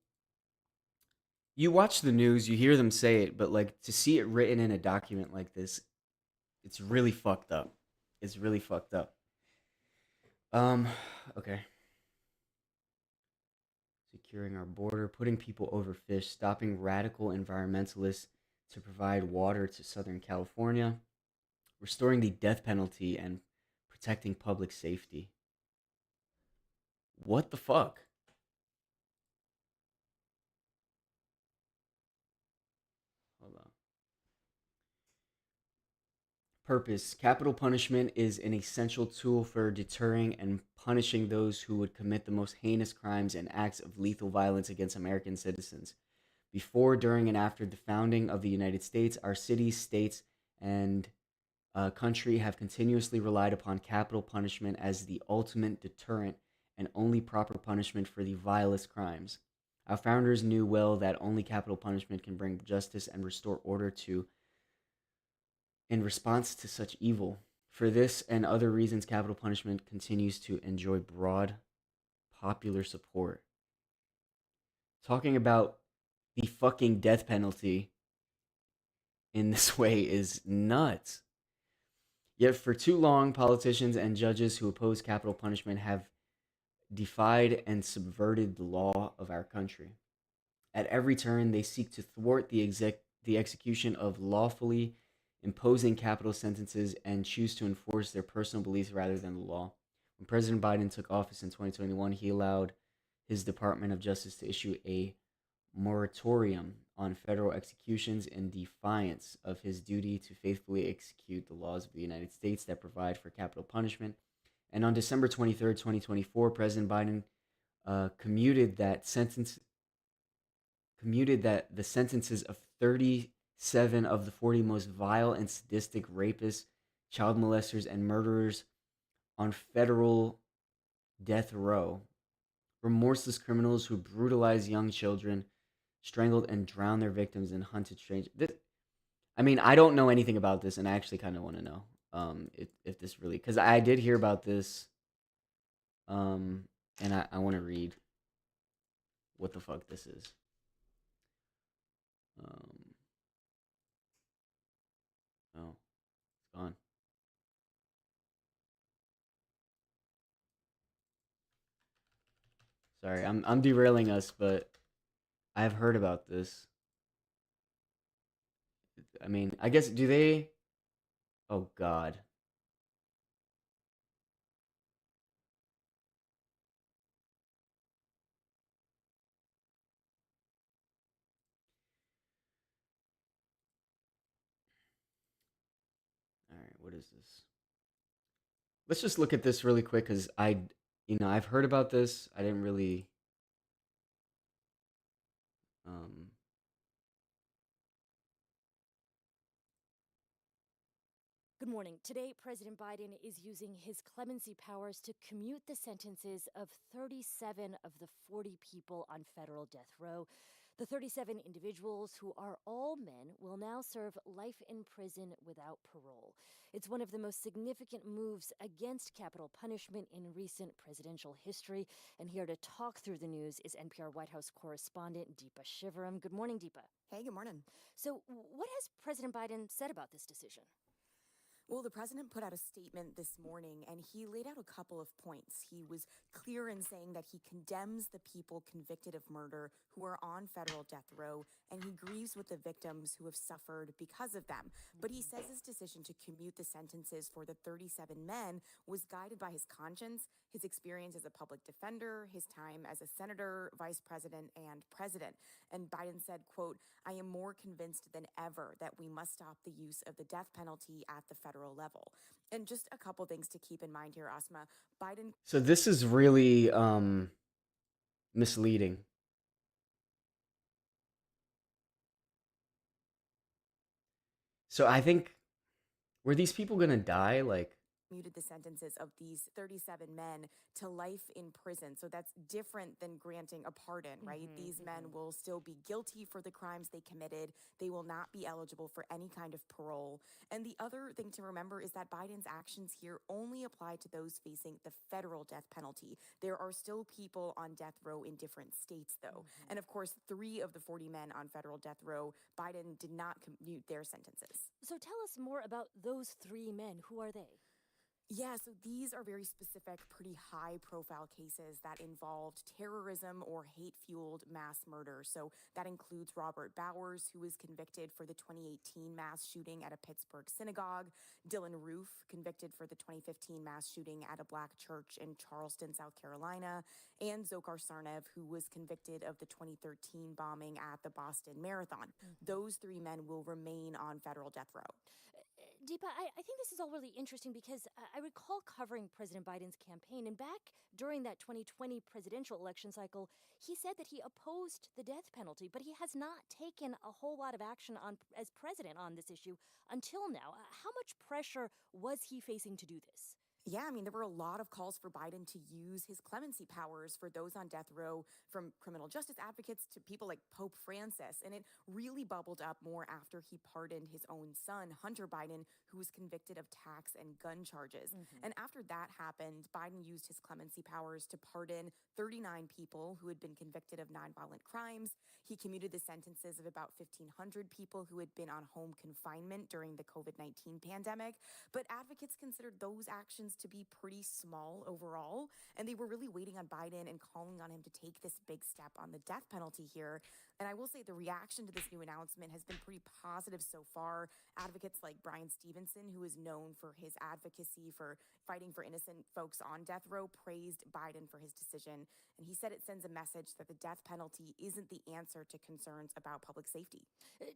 watch the news, you hear them say it, but like to see it written in a document like this, it's really fucked up. It's really fucked up. Okay. Securing our border, putting people over fish, stopping radical environmentalists to provide water to Southern California, restoring the death penalty, and protecting public safety. What the fuck? Hold on. Purpose. Capital punishment is an essential tool for deterring and punishing those who would commit the most heinous crimes and acts of lethal violence against American citizens. Before, during, and after the founding of the United States, our cities, states, and country have continuously relied upon capital punishment as the ultimate deterrent and only proper punishment for the vilest crimes. Our founders knew well that only capital punishment can bring justice and restore order in response to such evil. For this and other reasons, capital punishment continues to enjoy broad popular support. Talking about the fucking death penalty in this way is nuts. Yet for too long, politicians and judges who oppose capital punishment have defied and subverted the law of our country. At every turn, they seek to thwart the execution of lawfully imposing capital sentences and choose to enforce their personal beliefs rather than the law. When President Biden took office in 2021, he allowed his Department of Justice to issue a moratorium on federal executions in defiance of his duty to faithfully execute the laws of the United States that provide for capital punishment. And on December 23rd, 2024, President Biden commuted that the sentences of 37 of the 40 most vile and sadistic rapists, child molesters, and murderers on federal death row. Remorseless criminals who brutalized young children, strangled and drowned their victims, and hunted strangers. I don't know anything about this, and I actually kind of want to know if this really, because I did hear about this, and I want to read what the fuck this is. Oh, it's gone. Sorry, I'm derailing us, but I've heard about this. I guess do they? Oh God. All right, what is this? Let's just look at this really quick because I've heard about this. I didn't really. Um, Good morning. Today, President Biden is using his clemency powers to commute the sentences of 37 of the 40 people on federal death row. The 37 individuals, who are all men, will now serve life in prison without parole. It's one of the most significant moves against capital punishment in recent presidential history. And here to talk through the news is NPR White House correspondent Deepa Shivaram. Good morning, Deepa. Hey, good morning. So, what has President Biden said about this decision? Well, the president put out a statement this morning and he laid out a couple of points. He was clear in saying that he condemns the people convicted of murder who are on federal death row, and he grieves with the victims who have suffered because of them. But he says his decision to commute the sentences for the 37 men was guided by his conscience, his experience as a public defender, his time as a senator, vice president, and president. And Biden said, quote, "I am more convinced than ever that we must stop the use of the death penalty at the federal level." And just a couple things to keep in mind here, Asma. Biden. So this is really misleading. So I think, were these people gonna die? Like, Muted the sentences of these 37 men to life in prison. So that's different than granting a pardon, right? These men will still be guilty for the crimes they committed. They will not be eligible for any kind of parole. And the other thing to remember is that Biden's actions here only apply to those facing the federal death penalty. There are still people on death row in different states, though. And of course, 3 of the 40 men on federal death row, Biden did not commute their sentences. So tell us more about those 3 men. Who are they? Yeah, so these are very specific, pretty high-profile cases that involved terrorism or hate-fueled mass murder. So that includes Robert Bowers, who was convicted for the 2018 mass shooting at a Pittsburgh synagogue, Dylan Roof, convicted for the 2015 mass shooting at a Black church in Charleston, South Carolina, and Dzhokhar Sarnev, who was convicted of the 2013 bombing at the Boston Marathon. Those 3 men will remain on federal death row. Deepa, I think this is all really interesting because I recall covering President Biden's campaign, and back during that 2020 presidential election cycle, he said that he opposed the death penalty, but he has not taken a whole lot of action as president on this issue until now. How much pressure was he facing to do this? Yeah, there were a lot of calls for Biden to use his clemency powers for those on death row, from criminal justice advocates to people like Pope Francis. And it really bubbled up more after he pardoned his own son, Hunter Biden, who was convicted of tax and gun charges. And after that happened, Biden used his clemency powers to pardon 39 people who had been convicted of nonviolent crimes. He commuted the sentences of about 1,500 people who had been on home confinement during the COVID-19 pandemic. But advocates considered those actions to be pretty small overall. And they were really waiting on Biden and calling on him to take this big step on the death penalty here. And I will say the reaction to this new announcement has been pretty positive so far. Advocates like Brian Stevenson, who is known for his advocacy for fighting for innocent folks on death row, praised Biden for his decision. And he said it sends a message that the death penalty isn't the answer to concerns about public safety.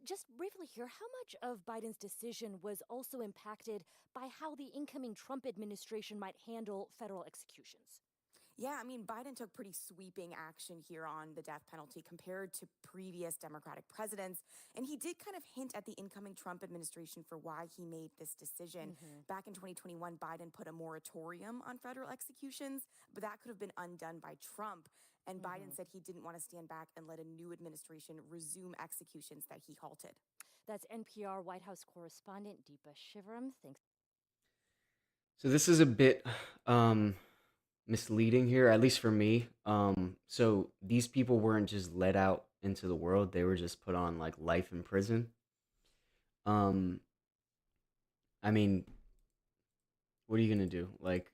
Just briefly here, how much of Biden's decision was also impacted by how the incoming Trump administration might handle federal executions? Yeah, I mean, Biden took pretty sweeping action here on the death penalty compared to previous Democratic presidents. And he did kind of hint at the incoming Trump administration for why he made this decision. Back in 2021, Biden put a moratorium on federal executions, but that could have been undone by Trump. And Biden said he didn't want to stand back and let a new administration resume executions that he halted. That's NPR White House correspondent Deepa Shivaram. Thanks. So this is a bit misleading here, at least for me. So these people weren't just let out into the world; they were just put on like life in prison. Um, I mean, what are you gonna do? Like,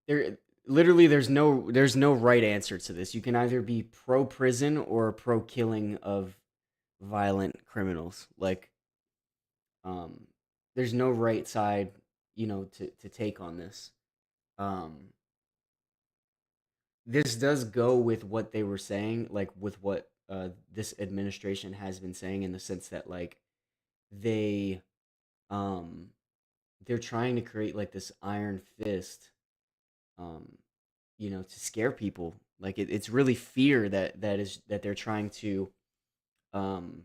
there literally there's no right answer to this. You can either be pro prison or pro killing of violent criminals. Like, um, there's no right side, to take on this. Um, this does go with what they were saying, like with what this administration has been saying, in the sense that like they um they're trying to create like this iron fist, um to scare people. Like it's really fear that they're trying to um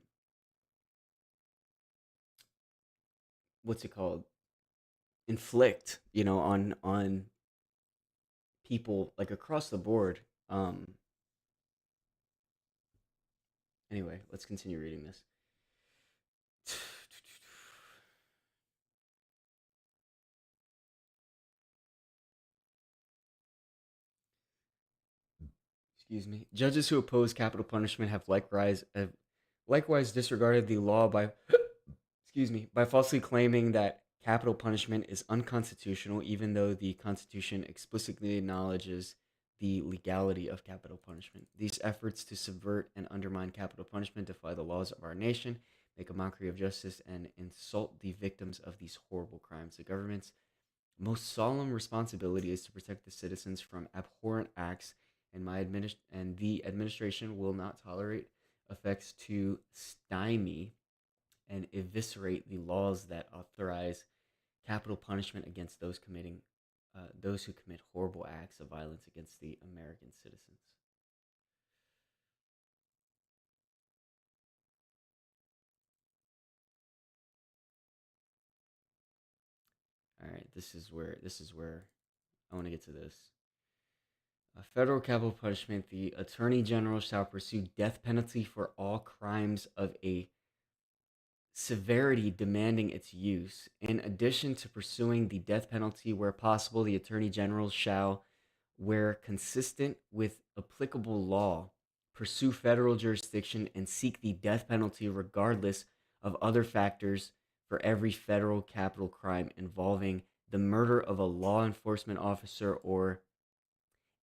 what's it called, inflict, on people like across the board. Anyway, let's continue reading this. Excuse me. Judges who oppose capital punishment have likewise disregarded the law by excuse me, by falsely claiming that capital punishment is unconstitutional, even though the Constitution explicitly acknowledges the legality of capital punishment. These efforts to subvert and undermine capital punishment defy the laws of our nation, make a mockery of justice, and insult the victims of these horrible crimes. The government's most solemn responsibility is to protect the citizens from abhorrent acts, and the administration will not tolerate effects to stymie and eviscerate the laws that authorize capital punishment against those who commit horrible acts of violence against the American citizens. All right, this is where I want to get to this. Federal capital punishment: the Attorney General shall pursue death penalty for all crimes of a severity demanding its use. In addition to pursuing the death penalty where possible, the Attorney General shall, where consistent with applicable law, pursue federal jurisdiction and seek the death penalty regardless of other factors for every federal capital crime involving the murder of a law enforcement officer or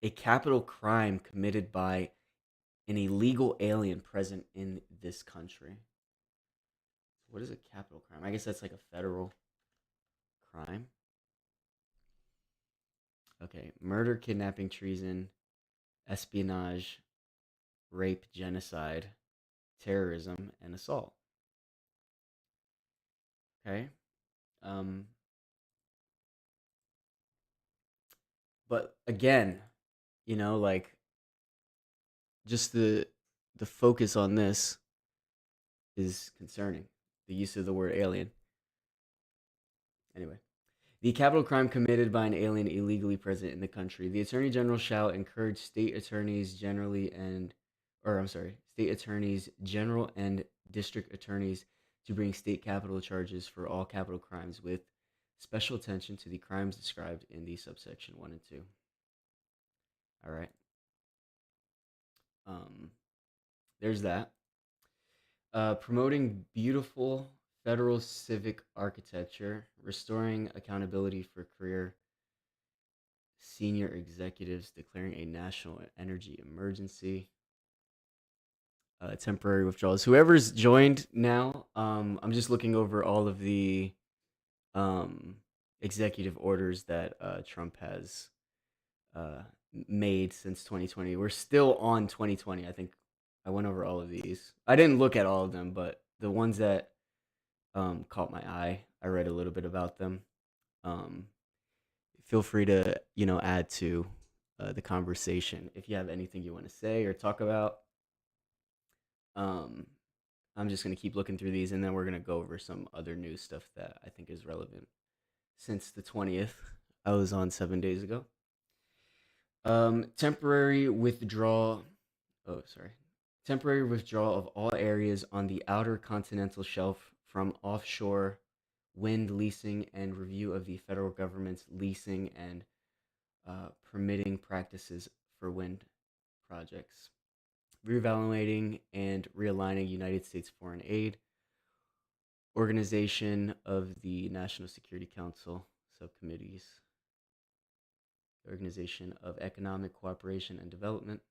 a capital crime committed by an illegal alien present in this country. What is a capital crime? I guess that's like a federal crime. Okay, murder, kidnapping, treason, espionage, rape, genocide, terrorism, and assault. Okay. Um, but again, like just the focus on this is concerning. The use of the word alien. Anyway, the capital crime committed by an alien illegally present in the country. The Attorney General shall encourage state attorneys general and district attorneys to bring state capital charges for all capital crimes with special attention to the crimes described in the subsection 1 and 2. All right. There's that. Promoting beautiful federal civic architecture, restoring accountability for career senior executives, declaring a national energy emergency, temporary withdrawals. Whoever's joined now, I'm just looking over all of the um, executive orders that Trump has uh, made since 2020. We're still on 2020. I think I went over all of these. I didn't look at all of them, but the ones that caught my eye, I read a little bit about them. Um, Feel free to add to the conversation if you have anything you want to say or talk about. Um, I'm just gonna keep looking through these, and then we're gonna go over some other news stuff that I think is relevant since the 20th. I was on 7 days ago. Temporary withdrawal. Oh, sorry. Temporary withdrawal of all areas on the outer continental shelf from offshore wind leasing and review of the federal government's leasing and permitting practices for wind projects. Reevaluating and realigning United States foreign aid. Organization of the National Security Council subcommittees. Organization of Economic Cooperation and Development.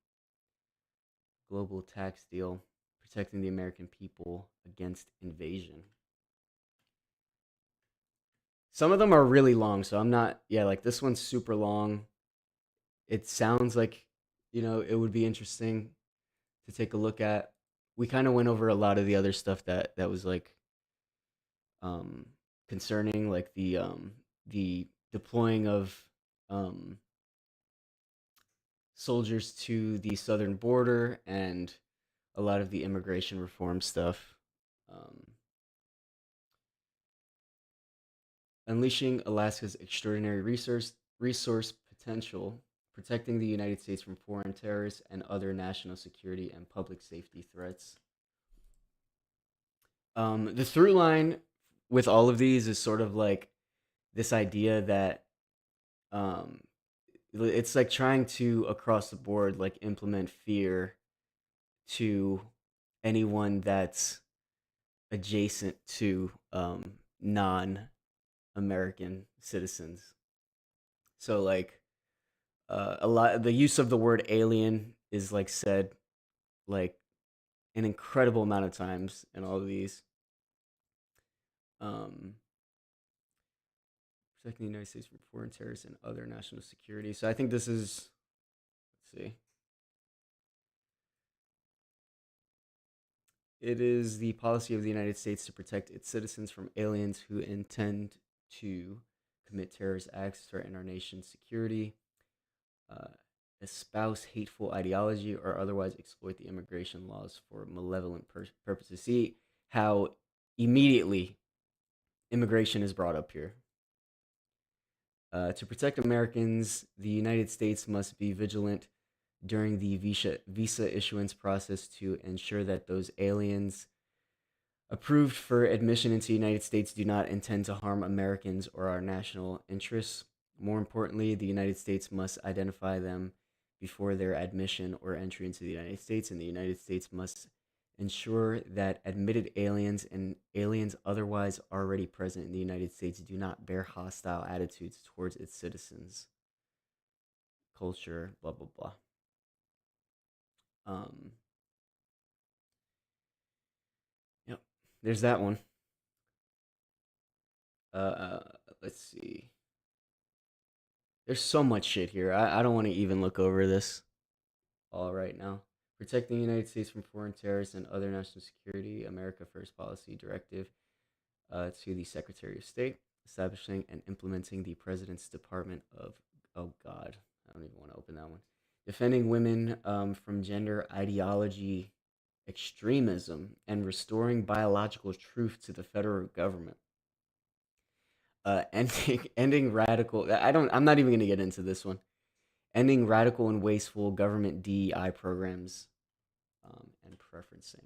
Global tax deal. Protecting the American people against invasion. Some of them are really long, so I'm not, yeah, like this one's super long. It sounds like, it would be interesting to take a look at. We kind of went over a lot of the other stuff that was like um concerning, like the deploying of um soldiers to the southern border and a lot of the immigration reform stuff. Um, Unleashing Alaska's extraordinary resource potential, protecting the United States from foreign terrorists and other national security and public safety threats. The through line with all of these is sort of like this idea that um, it's like trying to across the board like implement fear to anyone that's adjacent to non-American citizens. So like a lot the use of the word alien is like said like an incredible amount of times in all of these. Um, Protecting the United States from foreign terrorists and other national security. So I think this is, let's see. It is the policy of the United States to protect its citizens from aliens who intend to commit terrorist acts, threaten our nation's security, uh, espouse hateful ideology, or otherwise exploit the immigration laws for malevolent purposes. See how immediately immigration is brought up here. To protect Americans, the United States must be vigilant during the visa issuance process to ensure that those aliens approved for admission into the United States do not intend to harm Americans or our national interests. More importantly, the United States must identify them before their admission or entry into the United States, and the United States must ensure that admitted aliens and aliens otherwise already present in the United States do not bear hostile attitudes towards its citizens, culture, blah, blah, blah. Um, yep, there's that one. Uh, let's see. There's so much shit here. I don't want to even look over this all right now. Protecting the United States from foreign terrorists and other national security, America First policy directive to the Secretary of State, establishing and implementing the President's Department of, oh God, I don't even want to open that one. Defending women from gender ideology extremism and restoring biological truth to the federal government. Ending radical. I'm not even going to get into this one. Ending radical and wasteful government DEI programs and preferencing.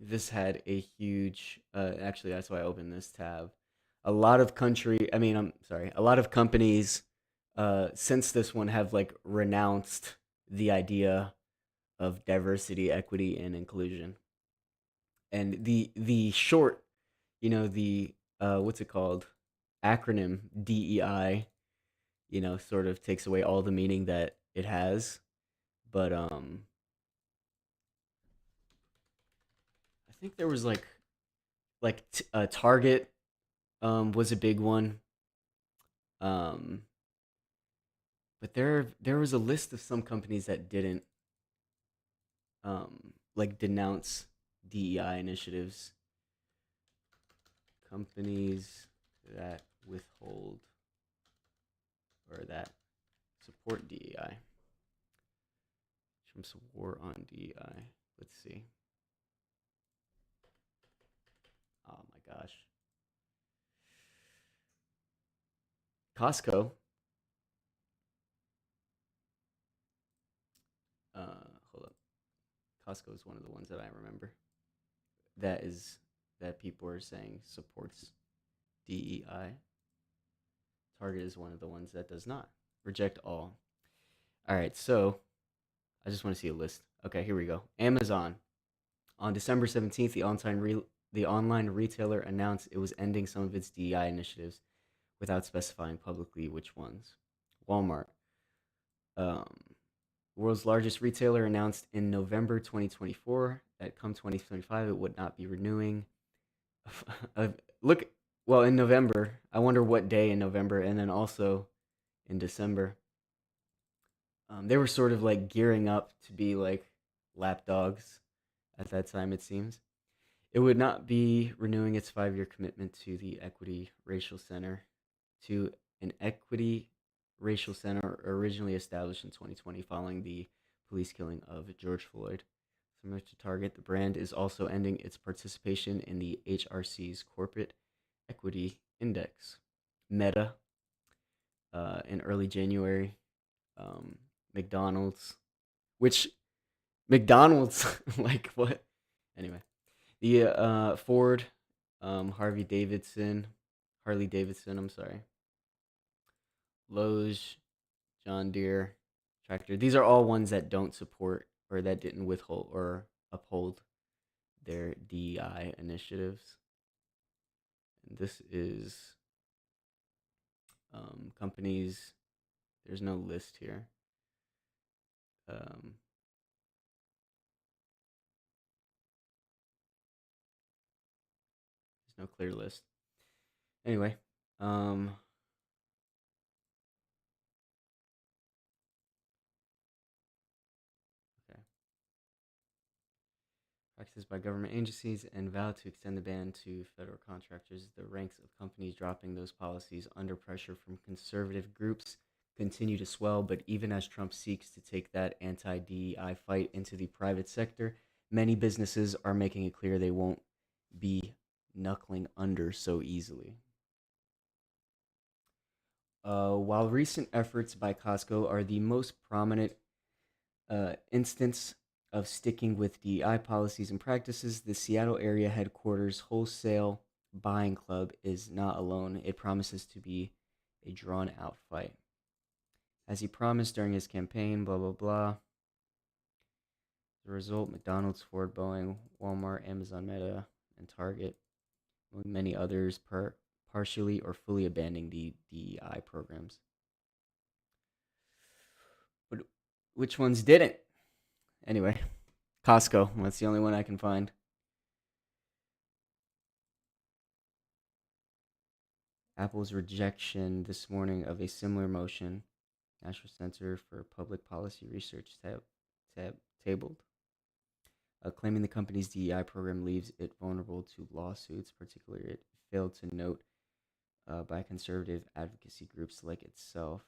This had a huge. Actually, that's why I opened this tab. A lot of a lot of companies since this one have like renounced the idea of diversity, equity, and inclusion. And the short, the what's it called? Acronym DEI, sort of takes away all the meaning that it has. But I think there was Target was a big one. Um but there was a list of some companies that didn't denounce DEI initiatives. Companies that withhold or that support DEI. Trump's war on DEI. Let's see. Oh my gosh. Costco. Hold up. Costco is one of the ones that I remember. That people are saying supports DEI. Target is one of the ones that does not. Reject all. All right, so I just want to see a list. Okay, here we go. Amazon. On December 17th, the online retailer announced it was ending some of its DEI initiatives without specifying publicly which ones. Walmart. Um, world's largest retailer announced in November 2024 that come 2025 it would not be renewing. Look, well, in November, I wonder what day in November, and then also in December. They were sort of like gearing up to be like lapdogs at that time, it seems. It would not be renewing its 5-year commitment to the Equity Racial Center, to an Equity Racial Center originally established in 2020 following the police killing of George Floyd. Similar to Target, the brand is also ending its participation in the HRC's Corporate Equity Index. Meta, in early January, McDonald's, which McDonald's, like what? Anyway, the Ford, Harley Davidson, I'm sorry, Lowe's, John Deere, Tractor. These are all ones that don't support or that didn't withhold or uphold their DEI initiatives. And this is companies. There's no list here. Um, there's no clear list. Anyway, okay. Practices by government agencies and vowed to extend the ban to federal contractors. The ranks of companies dropping those policies under pressure from conservative groups continue to swell, but even as Trump seeks to take that anti-DEI fight into the private sector, many businesses are making it clear they won't be knuckling under so easily. While recent efforts by Costco are the most prominent instance of sticking with DEI policies and practices, the Seattle area headquarters wholesale buying club is not alone. It promises to be a drawn out fight. As he promised during his campaign, blah, blah, blah. The result, McDonald's, Ford, Boeing, Walmart, Amazon, Meta, and Target, among many others, partially or fully abandoning the DEI programs. But which ones didn't? Anyway, Costco. That's the only one I can find. Apple's rejection this morning of a similar motion, National Center for Public Policy Research tabled, claiming the company's DEI program leaves it vulnerable to lawsuits. Particularly, it failed to note by conservative advocacy groups like itself.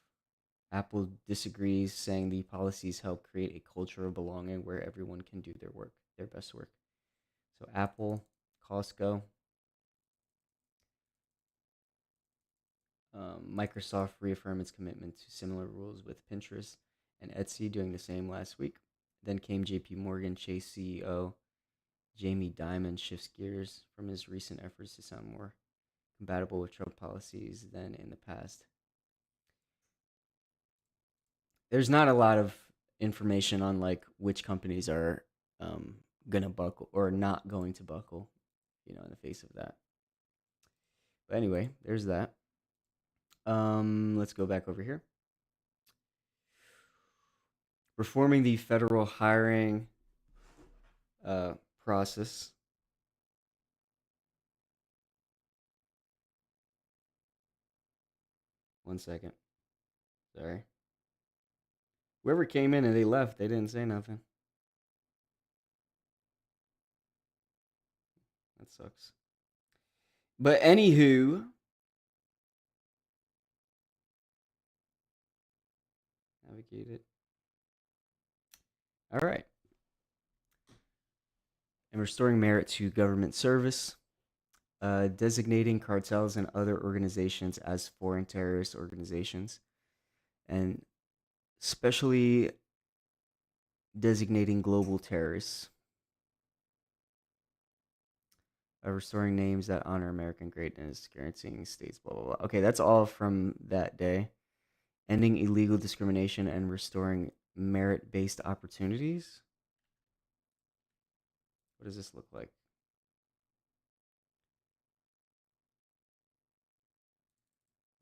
Apple disagrees, saying the policies help create a culture of belonging where everyone can do their best work. So Apple, Costco, Microsoft reaffirmed its commitment to similar rules with Pinterest and Etsy doing the same last week. Then came JP Morgan Chase CEO Jamie Dimon shifts gears from his recent efforts to sound more compatible with Trump policies than in the past. There's not a lot of information on like which companies are gonna buckle or not going to buckle, in the face of that. But anyway, there's that. Let's go back over here. Reforming the federal hiring process. One second. Sorry. Whoever came in and they left, they didn't say nothing. That sucks. But anywho, navigate it. All right. And restoring merit to government service. Designating cartels and other organizations as foreign terrorist organizations, and especially designating global terrorists. Restoring names that honor American greatness, guaranteeing states, blah, blah, blah. Okay, that's all from that day. Ending illegal discrimination and restoring merit-based opportunities. What does this look like?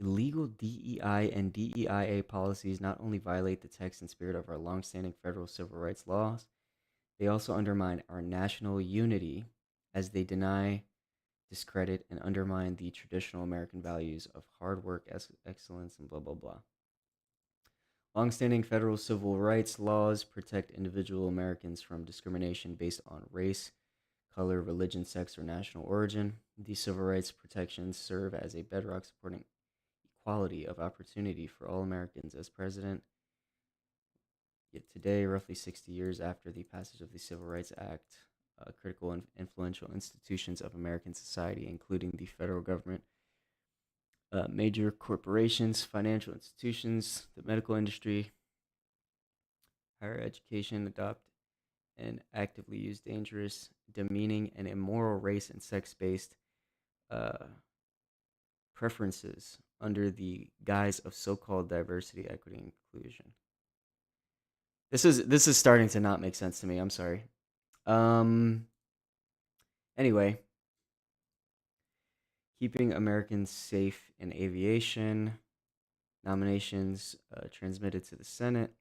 Illegal DEI and DEIA policies not only violate the text and spirit of our longstanding federal civil rights laws, they also undermine our national unity as they deny, discredit, and undermine the traditional American values of hard work, excellence, and blah, blah, blah. Longstanding federal civil rights laws protect individual Americans from discrimination based on race, color, religion, sex, or national origin. These civil rights protections serve as a bedrock supporting equality of opportunity for all Americans. As president, yet today, roughly 60 years after the passage of the Civil Rights Act, critical and influential institutions of American society, including the federal government, major corporations, financial institutions, the medical industry, higher education, adopt and actively use dangerous, demeaning, and immoral race and sex-based preferences under the guise of so-called diversity, equity, and inclusion. This is starting to not make sense to me. I'm sorry. Anyway, keeping Americans safe in aviation. Nominations transmitted to the Senate.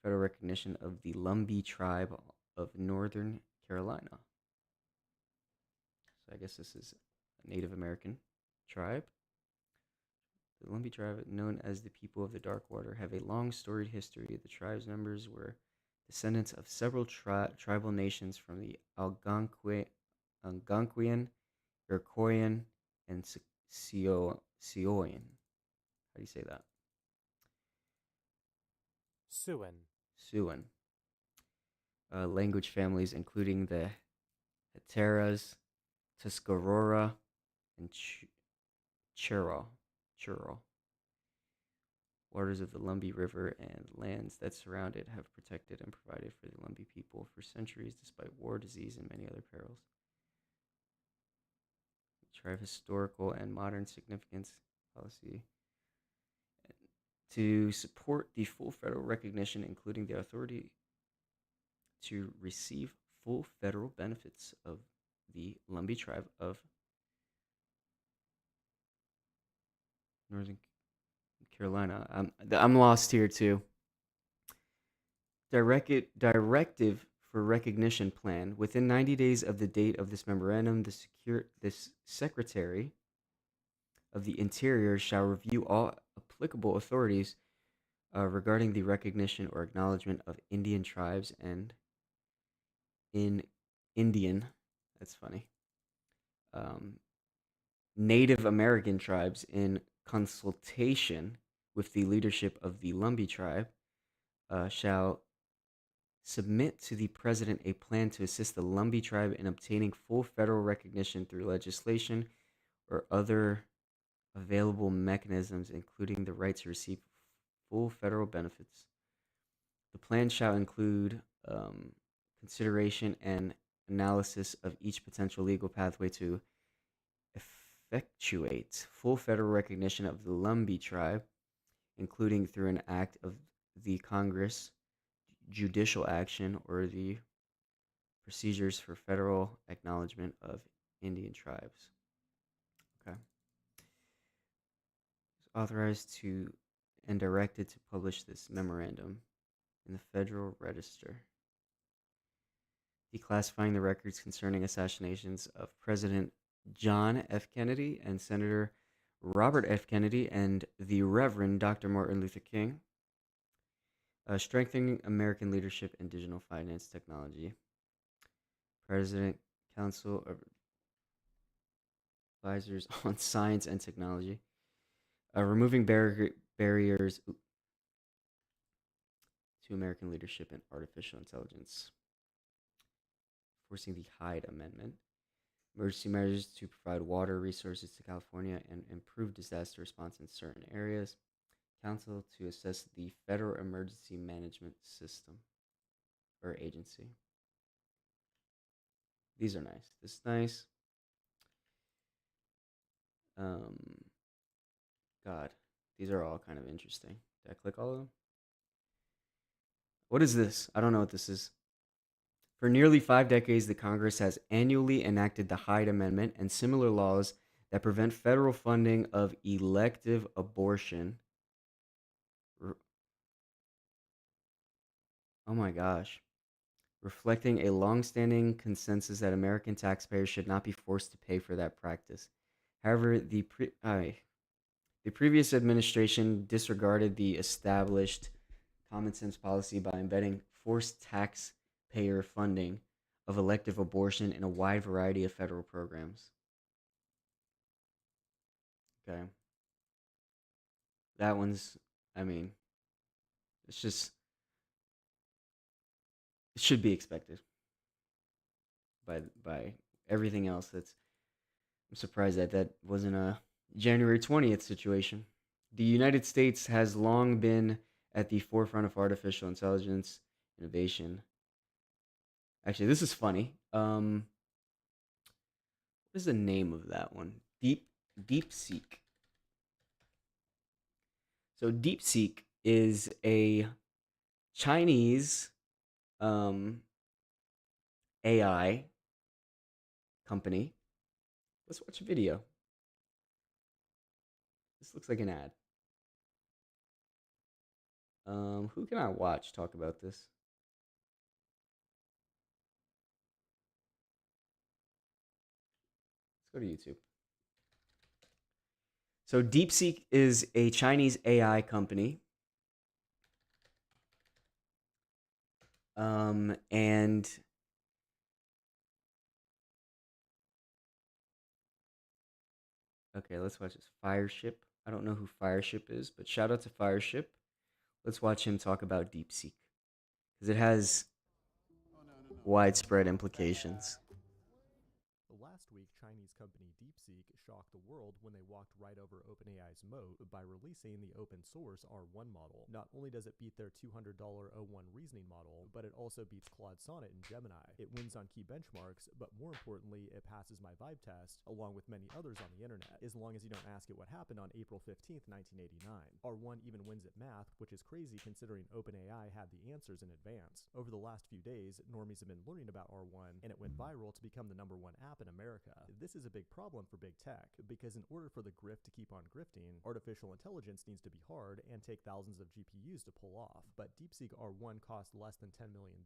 Federal recognition of the Lumbee tribe of Northern Carolina. So I guess this is a Native American tribe. The Lumbee tribe, known as the people of the Dark Water, have a long storied history. The tribe's members were descendants of several tribal nations from the Algonquian, Iroquoian, and Sioux. How do you say that? Siouan. Language families including the Heteras, Tuscarora, and Churro. Waters of the Lumbee River and lands that surround it have protected and provided for the Lumbee people for centuries despite war, disease, and many other perils. Tribe historical and modern significance policy to support the full federal recognition, including the authority to receive full federal benefits of the Lumbee tribe of Northern Carolina. I'm lost here too. Directive for recognition plan. Within 90 days of the date of this memorandum, this Secretary of the Interior shall review all applicable authorities regarding the recognition or acknowledgement of Indian tribes and in Indian, that's funny, Native American tribes in consultation with the leadership of the Lumbee tribe, shall submit to the president a plan to assist the Lumbee tribe in obtaining full federal recognition through legislation or other available mechanisms, including the right to receive full federal benefits. The plan shall include consideration and analysis of each potential legal pathway to effectuate full federal recognition of the Lumbee tribe, including through an act of the Congress judicial action or the procedures for federal acknowledgement of Indian tribes. Okay. It's authorized to and directed to publish this memorandum in the Federal Register, declassifying the records concerning assassinations of President John F. Kennedy and Senator Robert F. Kennedy and the Reverend Dr. Martin Luther King, strengthening American leadership in digital finance technology. President Council of Advisors on Science and Technology, removing barriers to American leadership in artificial intelligence, forcing the Hyde Amendment, emergency measures to provide water resources to California and improve disaster response in certain areas, council to assess the Federal Emergency Management System or agency. These are nice. This is nice. God, these are all kind of interesting. Did I click all of them? What is this? I don't know what this is. For nearly 5 decades, the Congress has annually enacted the Hyde Amendment and similar laws that prevent federal funding of elective abortion. Oh my gosh. Reflecting a long-standing consensus that American taxpayers should not be forced to pay for that practice. However, the previous administration disregarded the established common sense policy by embedding forced taxpayer funding of elective abortion in a wide variety of federal programs. Okay. That one's, I mean, it's just, it should be expected by everything else. I'm surprised that wasn't a January 20th situation. The United States has long been at the forefront of artificial intelligence innovation. Actually, this is funny. What is the name of that one? DeepSeek. So DeepSeek is a Chinese AI company. Let's watch a video. This looks like an ad. Who can I watch talk about this? Let's go to YouTube. So DeepSeek is a Chinese AI company. And okay, let's watch this. Fireship. I don't know who Fireship is, but shout out to Fireship. Let's watch him talk about DeepSeek because it has widespread implications. Last week, Chinese company DeepSeek shocked the world when they walked right over OpenAI's moat by releasing the open source R1 model. Not only does it beat their $200 O1 reasoning model, but it also beats Claude Sonnet and Gemini. It wins on key benchmarks, but more importantly, it passes my vibe test, along with many others on the internet, as long as you don't ask it what happened on April 15th, 1989. R1 even wins at math, which is crazy considering OpenAI had the answers in advance. Over the last few days, normies have been learning about R1, and it went viral to become the #1 app in America. This is a big problem for big tech, because in order for the grift to keep on grifting, artificial intelligence needs to be hard and take thousands of GPUs to pull off. But DeepSeek R1 cost less than $10 million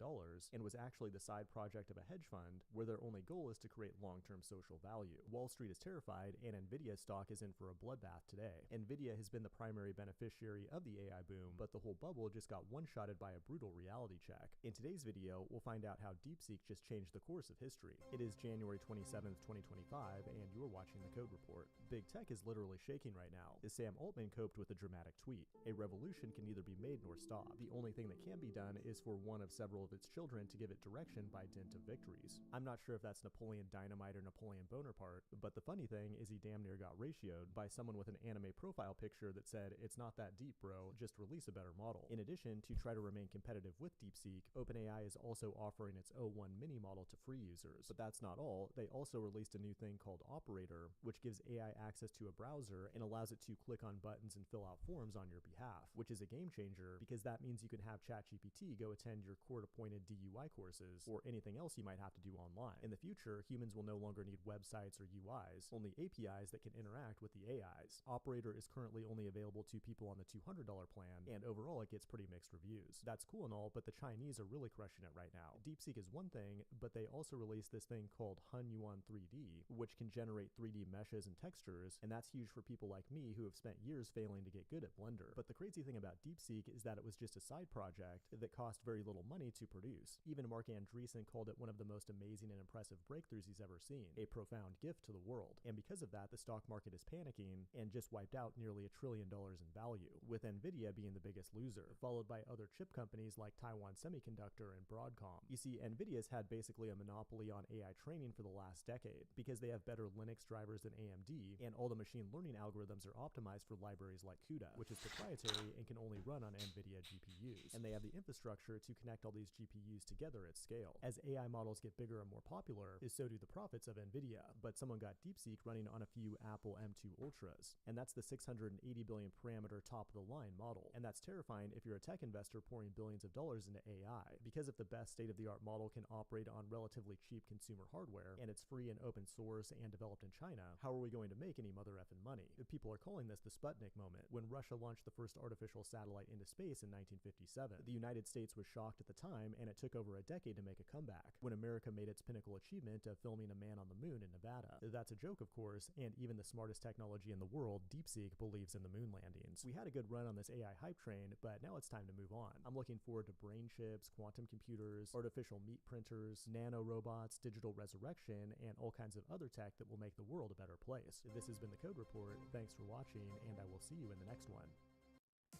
and was actually the side project of a hedge fund where their only goal is to create long-term social value. Wall Street is terrified, and Nvidia stock is in for a bloodbath today. Nvidia has been the primary beneficiary of the AI boom, but the whole bubble just got one-shotted by a brutal reality check. In today's video, we'll find out how DeepSeek just changed the course of history. It is January 27th, 2025, and you're watching the Code Report. Big tech is literally shaking right now, as Sam Altman coped with a dramatic tweet. A revolution can neither be made nor stopped. The only thing that can be done is for one of several of its children to give it direction by dint of victories. I'm not sure if that's Napoleon Dynamite or Napoleon Bonaparte, but the funny thing is he damn near got ratioed by someone with an anime profile picture that said, "It's not that deep, bro, just release a better model." In addition, to try to remain competitive with DeepSeek, OpenAI is also offering its O1 mini model to free users. But that's not all. They also released a new thing called Operator, which gives AI access to a browser and allows it to click on buttons and fill out forms on your behalf, which is a game changer because that means you can have ChatGPT go attend your court-appointed DUI courses or anything else you might have to do online. In the future, humans will no longer need websites or UIs, only APIs that can interact with the AIs. Operator is currently only available to people on the $200 plan, and overall it gets pretty mixed reviews. That's cool and all, but the Chinese are really crushing it right now. DeepSeek is one thing, but they also released this thing called Hunyuan 3D, which can generate 3D meshes and textures, and that's huge for people like me who have spent years failing to get good at Blender. But the crazy thing about DeepSeek is that it was just a side project that cost very little money to produce. Even Mark Andreessen called it one of the most amazing and impressive breakthroughs he's ever seen, a profound gift to the world. And because of that, the stock market is panicking and just wiped out nearly $1 trillion in value, with Nvidia being the biggest loser, followed by other chip companies like Taiwan Semiconductor and Broadcom. You see, Nvidia's had basically a monopoly on AI training for the last decade because they have better Linux drivers than AMD, and all the machine learning algorithms are optimized for libraries like CUDA, which is proprietary and can only run on Nvidia GPUs. And they have the infrastructure to connect all these GPUs together at scale. As AI models get bigger and more popular, so do the profits of Nvidia. But someone got DeepSeek running on a few Apple M2 Ultras, and that's the 680 billion parameter top-of-the-line model. And that's terrifying if you're a tech investor pouring billions of dollars into AI, because if the best state-of-the-art model can operate on relatively cheap consumer hardware, and it's free and open source and developed in China, how are we going to make any mother effing money? People are calling this the Sputnik moment, when Russia launched the first artificial satellite into space in 1957. The United States was shocked at the time, and it took over a decade to make a comeback, when America made its pinnacle achievement of filming a man on the moon in Nevada. That's a joke, of course, and even the smartest technology in the world, DeepSeek, believes in the moon landings. We had a good run on this AI hype train, but now it's time to move on. I'm looking forward to brain chips, quantum computers, artificial meat printers, nano robots, digital resurrection, and all kinds of other tech that will make the world a better place. This has been the Code Report. Thanks for watching, and I will see you in the next one.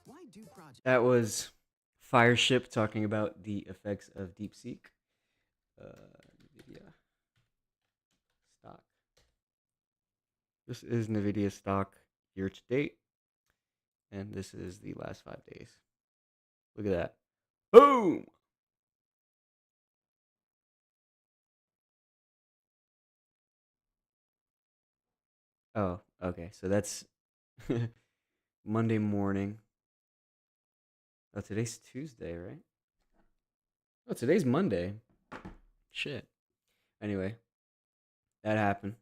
Why do projects? That was Fireship talking about the effects of DeepSeek. NVIDIA stock. This is NVIDIA stock year to date, and this is the last 5 days. Look at that. Boom! Oh, okay. So that's Monday morning. Oh, today's Tuesday, right? Oh, today's Monday. Shit. Anyway, that happened.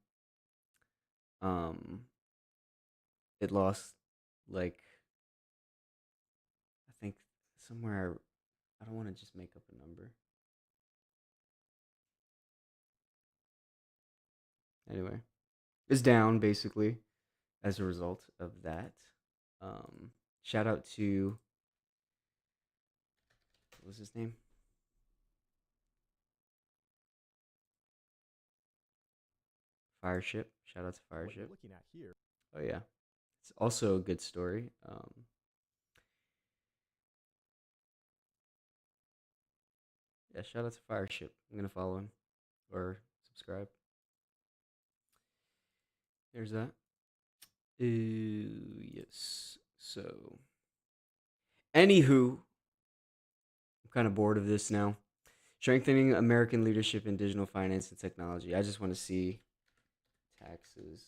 It lost, like, I think somewhere. I don't want to just make up a number. Anyway, it's down basically as a result of that. Shout out to, what was his name? Fireship. Shout out to What you're Fireship. looking at here. Oh yeah, it's also a good story. Yeah, shout out to Fireship. I'm gonna follow him or subscribe. There's that. Yes. So, anywho, I'm kind of bored of this now. Strengthening American leadership in digital finance and technology. I just want to see taxes,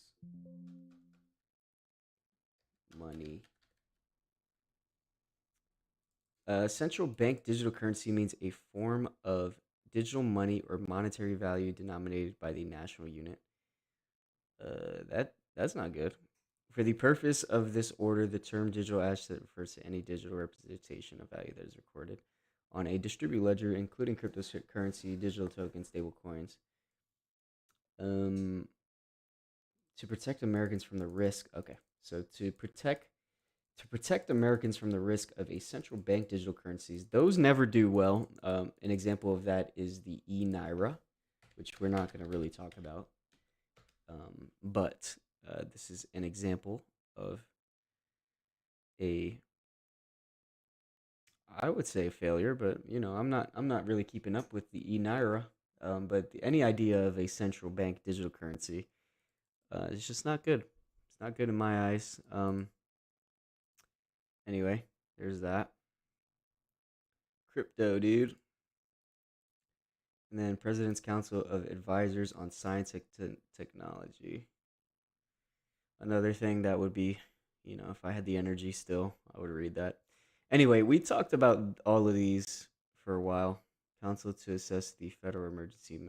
money. Central bank digital currency means a form of digital money or monetary value denominated by the national unit. That's not good. For the purpose of this order, the term digital asset refers to any digital representation of value that is recorded on a distributed ledger, including cryptocurrency, digital tokens, stable coins. To protect Americans from the risk. Okay, so to protect Americans from the risk of a central bank digital currencies, those never do well. An example of that is the e-naira, which we're not going to really talk about. But this is an example of I would say a failure, but I'm not really keeping up with the e-naira. But any idea of a central bank digital currency, it's just not good. It's not good in my eyes. Anyway, there's that. Crypto, dude. And then President's Council of Advisors on Science and Technology. another thing that would be, if I had the energy still, I would read that. Anyway, we talked about all of these for a while. Council to assess the federal emergency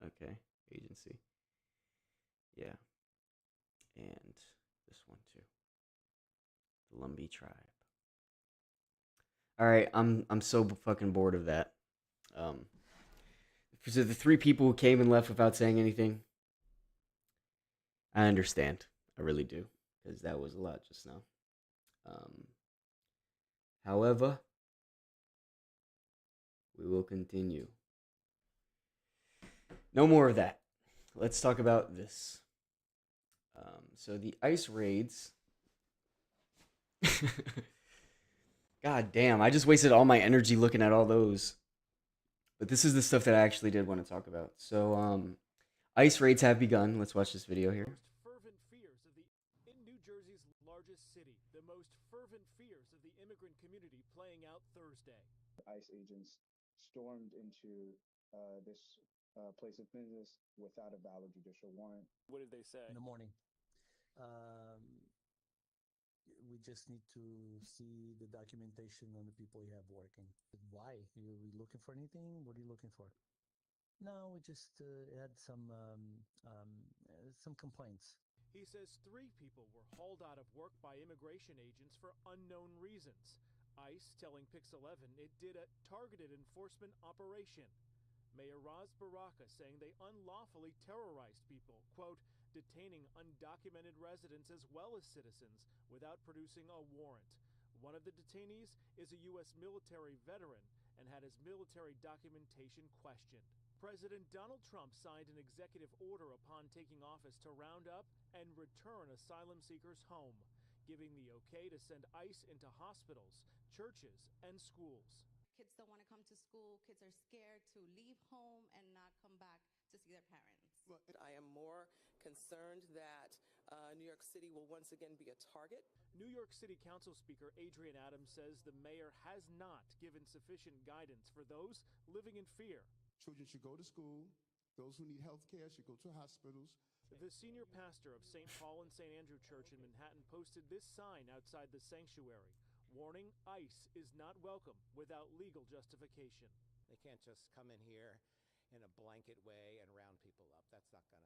okay, agency. Yeah. And this one too. The Lumbee tribe. All right, I'm so fucking bored of that. So the three people who came and left without saying anything, I understand. I really do, because that was a lot just now. However, we will continue. No more of that. Let's talk about this. So the ICE raids. God damn, I just wasted all my energy looking at all those. But this is the stuff that I actually did want to talk about. So, ICE raids have begun. Let's watch this video here. Fervent fears of in New Jersey's largest city, the most fervent fears of the immigrant community playing out Thursday. ICE agents stormed into this place of business without a valid judicial warrant. What did they say? In the morning. We just need to see the documentation on the people you have working. Why? You looking for anything? What are you looking for? No, we just had some complaints. He says 3 people were hauled out of work by immigration agents for unknown reasons. ICE telling Pix11 it did a targeted enforcement operation. Mayor Raz Baraka saying they unlawfully terrorized people, quote, detaining undocumented residents as well as citizens without producing a warrant. One of the detainees is a U.S. military veteran and had his military documentation questioned. President Donald Trump signed an executive order upon taking office to round up and return asylum seekers home, giving the okay to send ICE into hospitals, churches, and schools. Kids don't want to come to school. Kids are scared to leave home and not come back to see their parents. I am more concerned that New York City will once again be a target. New York City Council Speaker Adrian Adams says the mayor has not given sufficient guidance for those living in fear. Children should go to school. Those who need health care should go to hospitals. The senior pastor of St. Paul and St. Andrew Church in Manhattan posted this sign outside the sanctuary, warning ICE is not welcome without legal justification. They can't just come in here in a blanket way and round people up. That's not gonna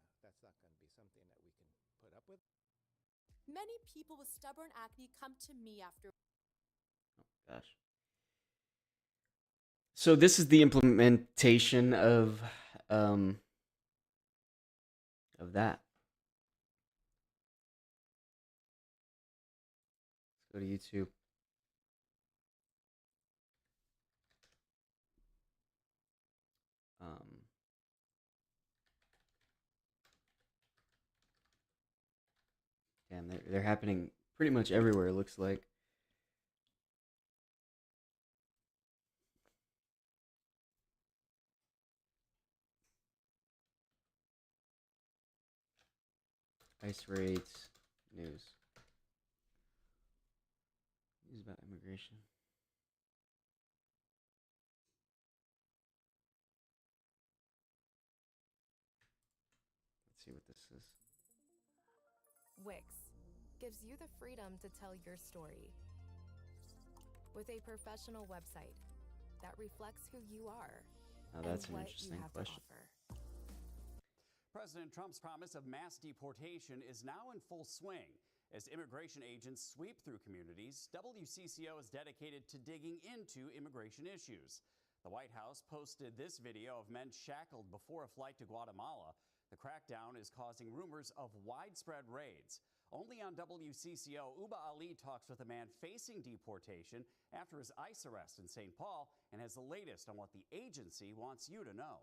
be something that we can put up with. Many people with stubborn acne come to me after. Oh gosh. So this is the implementation of that. Let's go to YouTube. Damn, they're happening pretty much everywhere, it looks like. ICE raids, news. News about immigration. Let's see what this is. Wix gives you the freedom to tell your story with a professional website that reflects who you are. Now that's and an what interesting you have question. to offer. President Trump's promise of mass deportation is now in full swing. As immigration agents sweep through communities, WCCO is dedicated to digging into immigration issues. The White House posted this video of men shackled before a flight to Guatemala. The crackdown is causing rumors of widespread raids. Only on WCCO, Uba Ali talks with a man facing deportation after his ICE arrest in St. Paul and has the latest on what the agency wants you to know.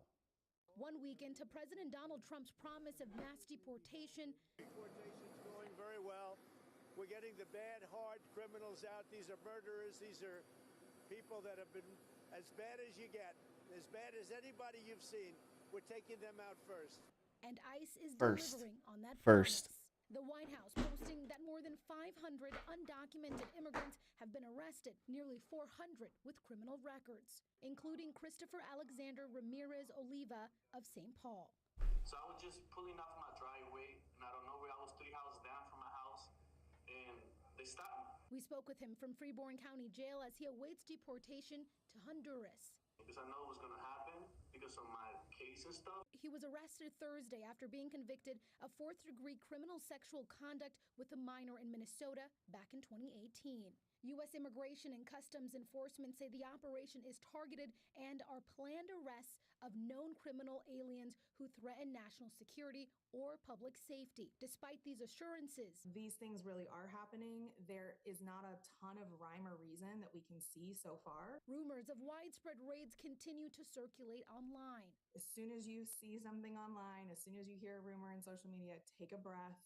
1 week into President Donald Trump's promise of mass deportation. Deportation's going very well. We're getting the bad, hard criminals out. These are murderers. These are people that have been as bad as you get, as bad as anybody you've seen. We're taking them out first. And ICE is First. delivering on that First. promise. The White House posting that more than 500 undocumented immigrants have been arrested, nearly 400 with criminal records, including Christopher Alexander Ramirez Oliva of St. Paul. So I was just pulling off my driveway, and I don't know where I was 3 houses down from my They stopped me. We spoke with him from Freeborn County Jail as he awaits deportation to Honduras. Because I know it was going to happen because of my case and stuff. He was arrested Thursday after being convicted of fourth-degree criminal sexual conduct with a minor in Minnesota back in 2018. U.S. Immigration and Customs Enforcement say the operation is targeted and are planned arrests of known criminal aliens who threaten national security or public safety. Despite these assurances, these things really are happening. There is not a ton of rhyme or reason that we can see so far. Rumors of widespread raids continue to circulate online. As soon as you see something online, as soon as you hear a rumor in social media, take a breath.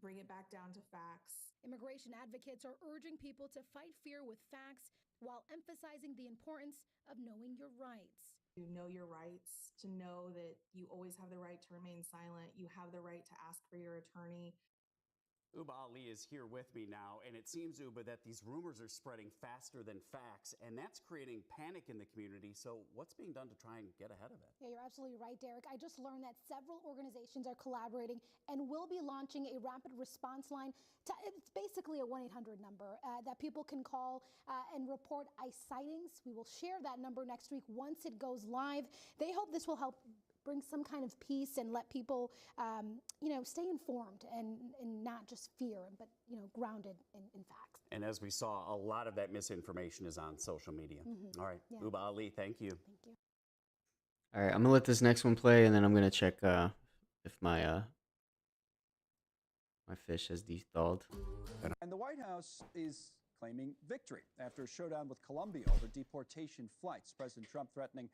Bring it back down to facts. Immigration advocates are urging people to fight fear with facts while emphasizing the importance of knowing your rights. To know your rights, to know that you always have the right to remain silent, you have the right to ask for your attorney. Uba Ali is here with me now, and it seems, Uba, that these rumors are spreading faster than facts, and that's creating panic in the community. So what's being done to try and get ahead of it? Yeah, you're absolutely right, Derek. I just learned that several organizations are collaborating and will be launching a rapid response line. It's basically a 1-800 number that people can call and report ICE sightings. We will share that number next week once it goes live. They hope this will help bring some kind of peace and let people, stay informed and not just fear, but, grounded in facts. And as we saw, a lot of that misinformation is on social media. All right, yeah. Uba Ali, thank you. Thank you. All right, I'm going to let this next one play, and then I'm going to check if my my fish has de-thawed. And the White House is claiming victory after a showdown with Colombia over deportation flights. President Trump threatening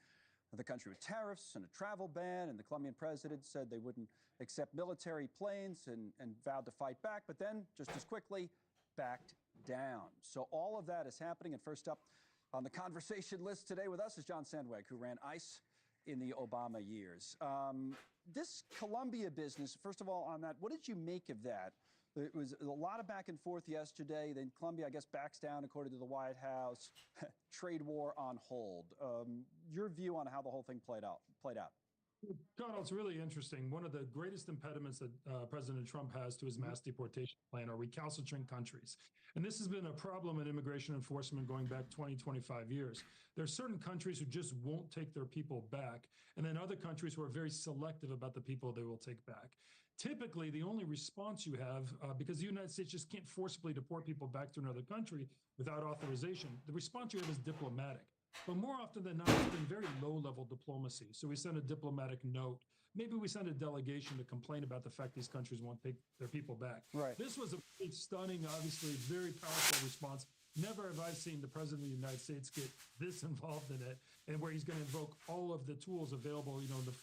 the country with tariffs and a travel ban, and the Colombian president said they wouldn't accept military planes and vowed to fight back, but then just as quickly backed down. So all of that is happening, and first up on the conversation list today with us is John Sandweg, who ran ICE in the Obama years. This Colombia business, first of all, on that, what did you make of that? It was a lot of back and forth yesterday. Then Colombia, I guess, backs down, according to the White House. Trade war on hold. Your view on how the whole thing played out? Donald, it's really interesting. One of the greatest impediments that President Trump has to his mass deportation plan are recalcitrant countries. And this has been a problem in immigration enforcement going back 20, 25 years. There are certain countries who just won't take their people back, and then other countries who are very selective about the people they will take back. Typically, the only response you have, because the United States just can't forcibly deport people back to another country without authorization, the response you have is diplomatic. But more often than not, it's been very low-level diplomacy. So we send a diplomatic note. Maybe we send a delegation to complain about the fact these countries won't take their people back. Right. This was a really stunning, obviously very powerful response. Never have I seen the President of the United States get this involved in it, and where he's going to invoke all of the tools available,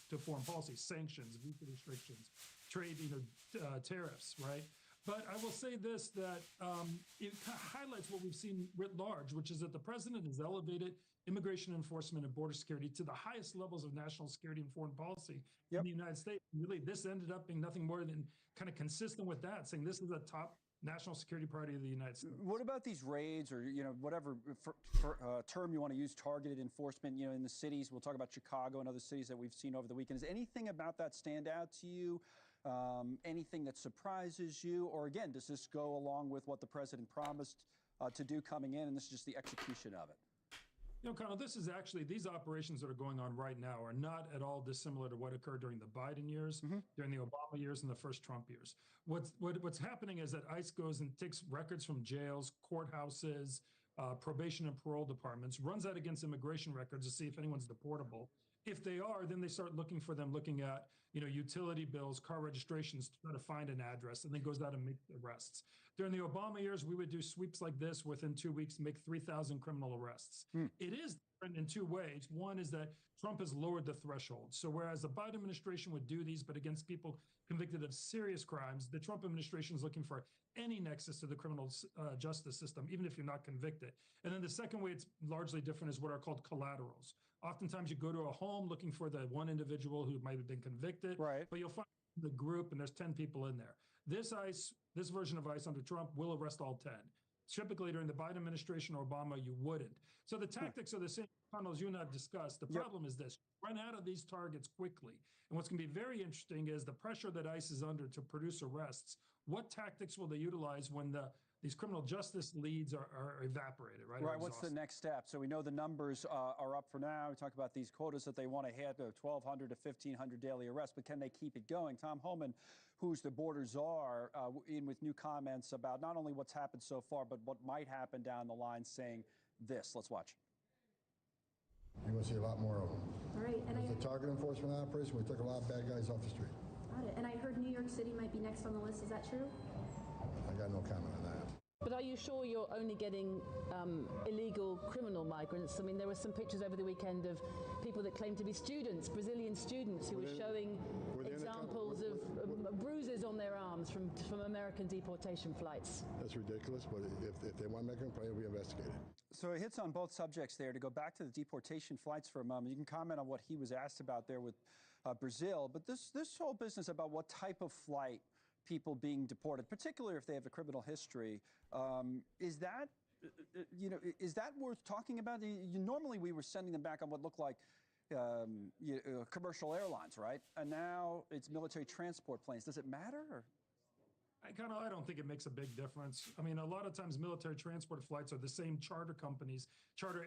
to foreign policy, sanctions, visa restrictions, trade, tariffs, right? But I will say this, that it highlights what we've seen writ large, which is that the president has elevated immigration enforcement and border security to the highest levels of national security and foreign policy in the United States. Really, this ended up being nothing more than kind of consistent with that, saying this is a top national security priority of the United States. What about these raids, or whatever term you want to use, targeted enforcement, in the cities? We'll talk about Chicago and other cities that we've seen over the weekend. Does anything about that stand out to you? Anything that surprises you? Or again, does this go along with what the president promised to do coming in, and this is just the execution of it? Connell, this is actually, these operations that are going on right now are not at all dissimilar to what occurred during the Biden years, during the Obama years, and the first Trump years. What's happening is that ICE goes and takes records from jails, courthouses, probation and parole departments, runs that against immigration records to see if anyone's deportable. If they are, then they start looking for them, looking at utility bills, car registrations, to try to find an address, and then goes out and make arrests. During the Obama years, we would do sweeps like this within 2 weeks, make 3,000 criminal arrests. It is different in two ways. One is that Trump has lowered the threshold. So whereas the Biden administration would do these, but against people convicted of serious crimes, the Trump administration is looking for any nexus to the criminal justice system, even if you're not convicted. And then the second way it's largely different is what are called collaterals. Oftentimes you go to a home looking for the one individual who might have been convicted, but you'll find the group and there's 10 people in there. This version of ICE under Trump will arrest all 10. Typically during the Biden administration or Obama, you wouldn't. So the tactics are the same, as you and I have discussed. The problem is this: run out of these targets quickly. And what's going to be very interesting is the pressure that ICE is under to produce arrests. What tactics will they utilize when the these criminal justice leads are evaporated, right? Right. What's the next step? So we know the numbers are up for now. We talk about these quotas that they want to hit, 1,200 to 1,500 daily arrests, but can they keep it going? Tom Homan, who's the border czar, in with new comments about not only what's happened so far, but what might happen down the line, saying this. Let's watch. You're going to see a lot more of them. All right. And As a target enforcement operation, we took a lot of bad guys off the street. Got it. And I heard New York City might be next on the list. Is that true? I got no comment on that. But are you sure you're only getting illegal criminal migrants? I mean, there were some pictures over the weekend of people that claim to be students, Brazilian students, who were showing examples of bruises on their arms from American deportation flights. That's ridiculous, but if they want to make a complaint, it'll be investigated. So it hits on both subjects there. To go back to the deportation flights for a moment, you can comment on what he was asked about there with Brazil, but this whole business about what type of flight people being deported, particularly if they have a criminal history, is that worth talking about? Normally we were sending them back on what looked like commercial airlines, right? And now it's military transport planes. Does it matter? Or? I don't think it makes a big difference. I mean, a lot of times military transport flights are the same charter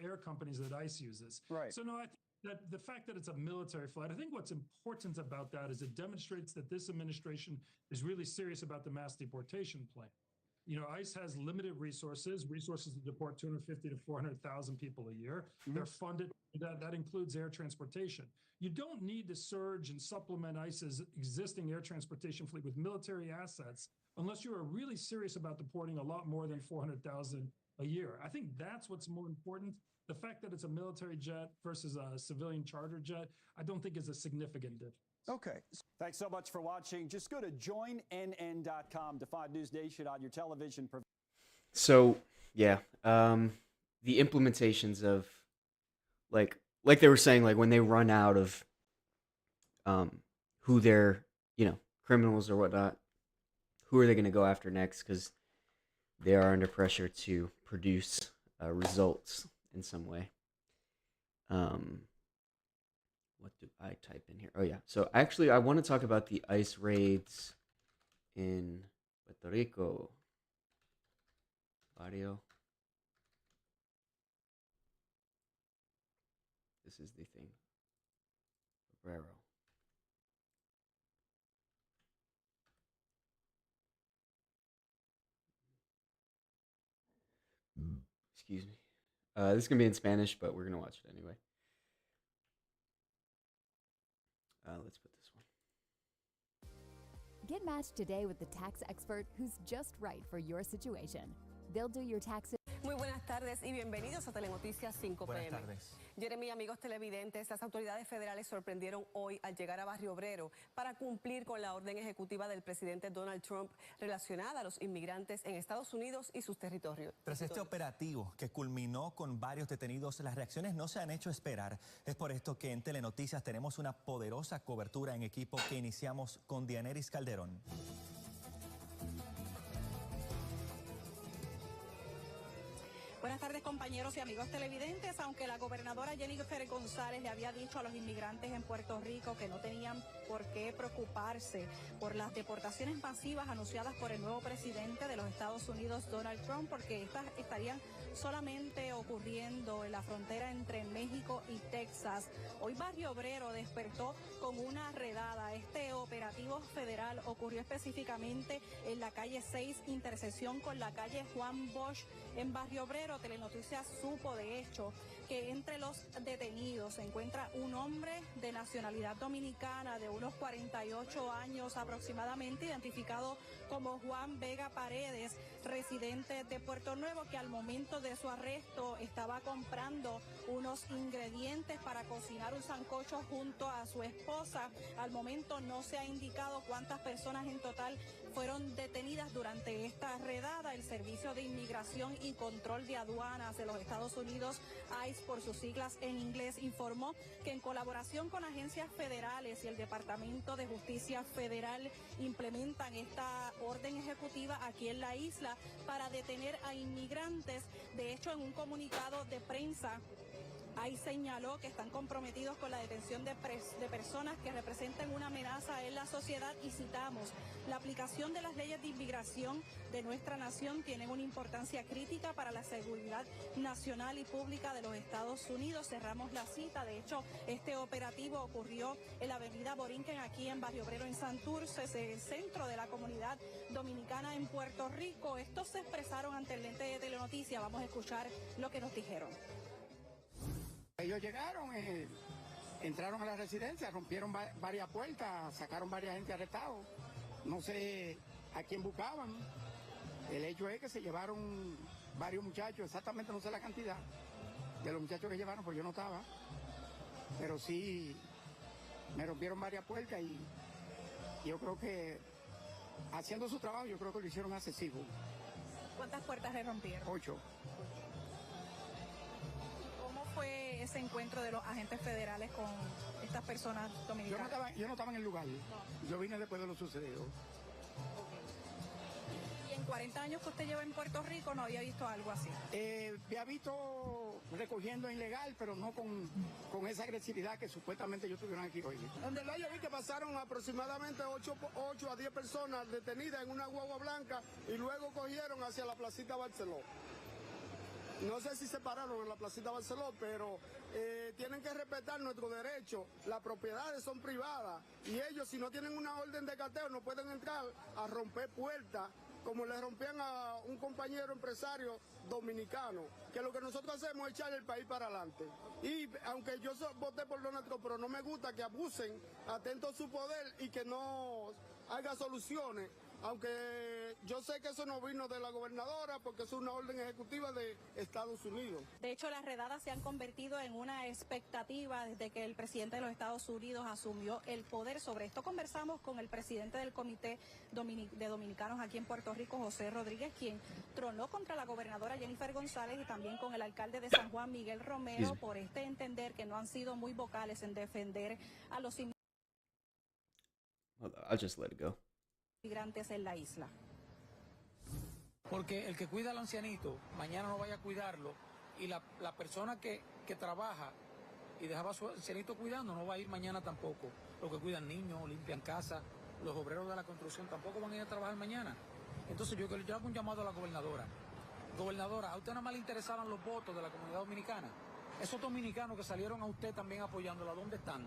air companies that ICE uses. Right. So no, I think that the fact that it's a military flight, I think what's important about that is it demonstrates that this administration is really serious about the mass deportation plan. You know, ICE has limited resources to deport 250 to 400,000 people a year. Mm-hmm. They're funded. That includes air transportation. You don't need to surge and supplement ICE's existing air transportation fleet with military assets unless you are really serious about deporting a lot more than 400,000 a year. I think that's what's more important. The fact that it's a military jet versus a civilian charter jet, I don't think is a significant difference. Okay. Thanks so much for watching. Just go to joinnn.com to find News Nation on your television. So, yeah, the implementations of, like they were saying, like when they run out of who they're, criminals or whatnot, who are they going to go after next? Because they are under pressure to produce results in some way. What do I type in here? Oh, yeah. So, actually, I want to talk about the ICE raids in Puerto Rico. Barrio. This is the thing. Barrero. Excuse me. This is going to be in Spanish, but we're going to watch it anyway. Let's put this one. Get matched today with the tax expert who's just right for your situation. They'll do your taxes. Muy buenas tardes y bienvenidos a Telenoticias 5 Buenas PM. tardes. Jeremy, amigos televidentes, las autoridades federales sorprendieron hoy al llegar a Barrio Obrero para cumplir con la orden ejecutiva del presidente Donald Trump relacionada a los inmigrantes en Estados Unidos y sus territorios. Tras este operativo que culminó con varios detenidos, las reacciones no se han hecho esperar. Es por esto que en Telenoticias tenemos una poderosa cobertura en equipo que iniciamos con Dianeris Calderón. Buenas tardes, compañeros y amigos televidentes. Aunque la gobernadora Jennifer González le había dicho a los inmigrantes en Puerto Rico que no tenían por qué preocuparse por las deportaciones masivas anunciadas por el nuevo presidente de los Estados Unidos, Donald Trump, porque estas estarían solamente ocurriendo en la frontera entre México y Texas. Hoy Barrio Obrero despertó con una redada. Este operativo federal ocurrió específicamente en la calle 6, intersección con la calle Juan Bosch en Barrio Obrero. Telenoticias supo de hecho que entre los detenidos se encuentra un hombre de nacionalidad dominicana de unos 48 años aproximadamente, identificado como Juan Vega Paredes, residente de Puerto Nuevo, que al momento de su arresto estaba comprando unos ingredientes para cocinar un sancocho junto a su esposa. Al momento no se ha indicado cuántas personas en total fueron detenidas durante esta redada. El Servicio de Inmigración y Control de Aduanas de los Estados Unidos, ICE por sus siglas en inglés, informó que en colaboración con agencias federales y el Departamento de Justicia Federal implementan esta orden ejecutiva aquí en la isla para detener a inmigrantes. De hecho, en un comunicado de prensa, Ahí señaló que están comprometidos con la detención de personas que representen una amenaza en la sociedad y citamos, la aplicación de las leyes de inmigración de nuestra nación tiene una importancia crítica para la seguridad nacional y pública de los Estados Unidos. Cerramos la cita. De hecho, este operativo ocurrió en la avenida Borinquen, aquí en Barrio Obrero, en Santurce, el centro de la comunidad dominicana en Puerto Rico. Estos se expresaron ante el lente de Telenoticias. Vamos a escuchar lo que nos dijeron. Ellos llegaron, entraron a la residencia, rompieron varias puertas, sacaron varias gente arrestados. No sé a quién buscaban. El hecho es que se llevaron varios muchachos, exactamente no sé la cantidad de los muchachos que llevaron, porque yo no estaba. Pero sí, me rompieron varias puertas y yo creo que, haciendo su trabajo, yo creo que lo hicieron excesivo. ¿Cuántas puertas le rompieron? 8. ¿Cómo fue ese encuentro de los agentes federales con estas personas dominicanas? Yo no estaba en el lugar. No. Yo vine después de lo sucedido. ¿Y en 40 años que usted lleva en Puerto Rico no había visto algo así? Había visto recogiendo ilegal, pero no con esa agresividad que supuestamente ellos tuvieron aquí hoy. En verdad yo vi que pasaron aproximadamente 8 a 10 personas detenidas en una guagua blanca y luego cogieron hacia la placita Barceló. No sé si se pararon en la placita Barceló, pero tienen que respetar nuestro derecho. Las propiedades son privadas y ellos, si no tienen una orden de cateo, no pueden entrar a romper puertas como le rompían a un compañero empresario dominicano, que lo que nosotros hacemos es echar el país para adelante. Y aunque yo voté por Donald Trump, pero no me gusta que abusen, atento a su poder y que no haga soluciones. Aunque yo sé que eso no vino de la gobernadora porque es una orden ejecutiva de Estados Unidos. De hecho, las redadas se han convertido en una expectativa desde que el presidente de los Estados Unidos asumió el poder. Sobre esto conversamos con el presidente del Comité de Dominicanos aquí en Puerto Rico, José Rodríguez, quien tronó contra la gobernadora Jennifer González y también con el alcalde de San Juan, Miguel Romero, por entender que no han sido muy vocales en defender a los I'll just let it go. inmigrantes en la isla. Porque el que cuida al ancianito, mañana no vaya a cuidarlo, y la persona que trabaja y dejaba a su ancianito cuidando no va a ir mañana tampoco. Los que cuidan niños, limpian casa, los obreros de la construcción tampoco van a ir a trabajar mañana. Entonces yo hago un llamado a la gobernadora. Gobernadora, ¿a usted nada más le interesaban los votos de la comunidad dominicana? Esos dominicanos que salieron a usted también apoyándola, ¿dónde están?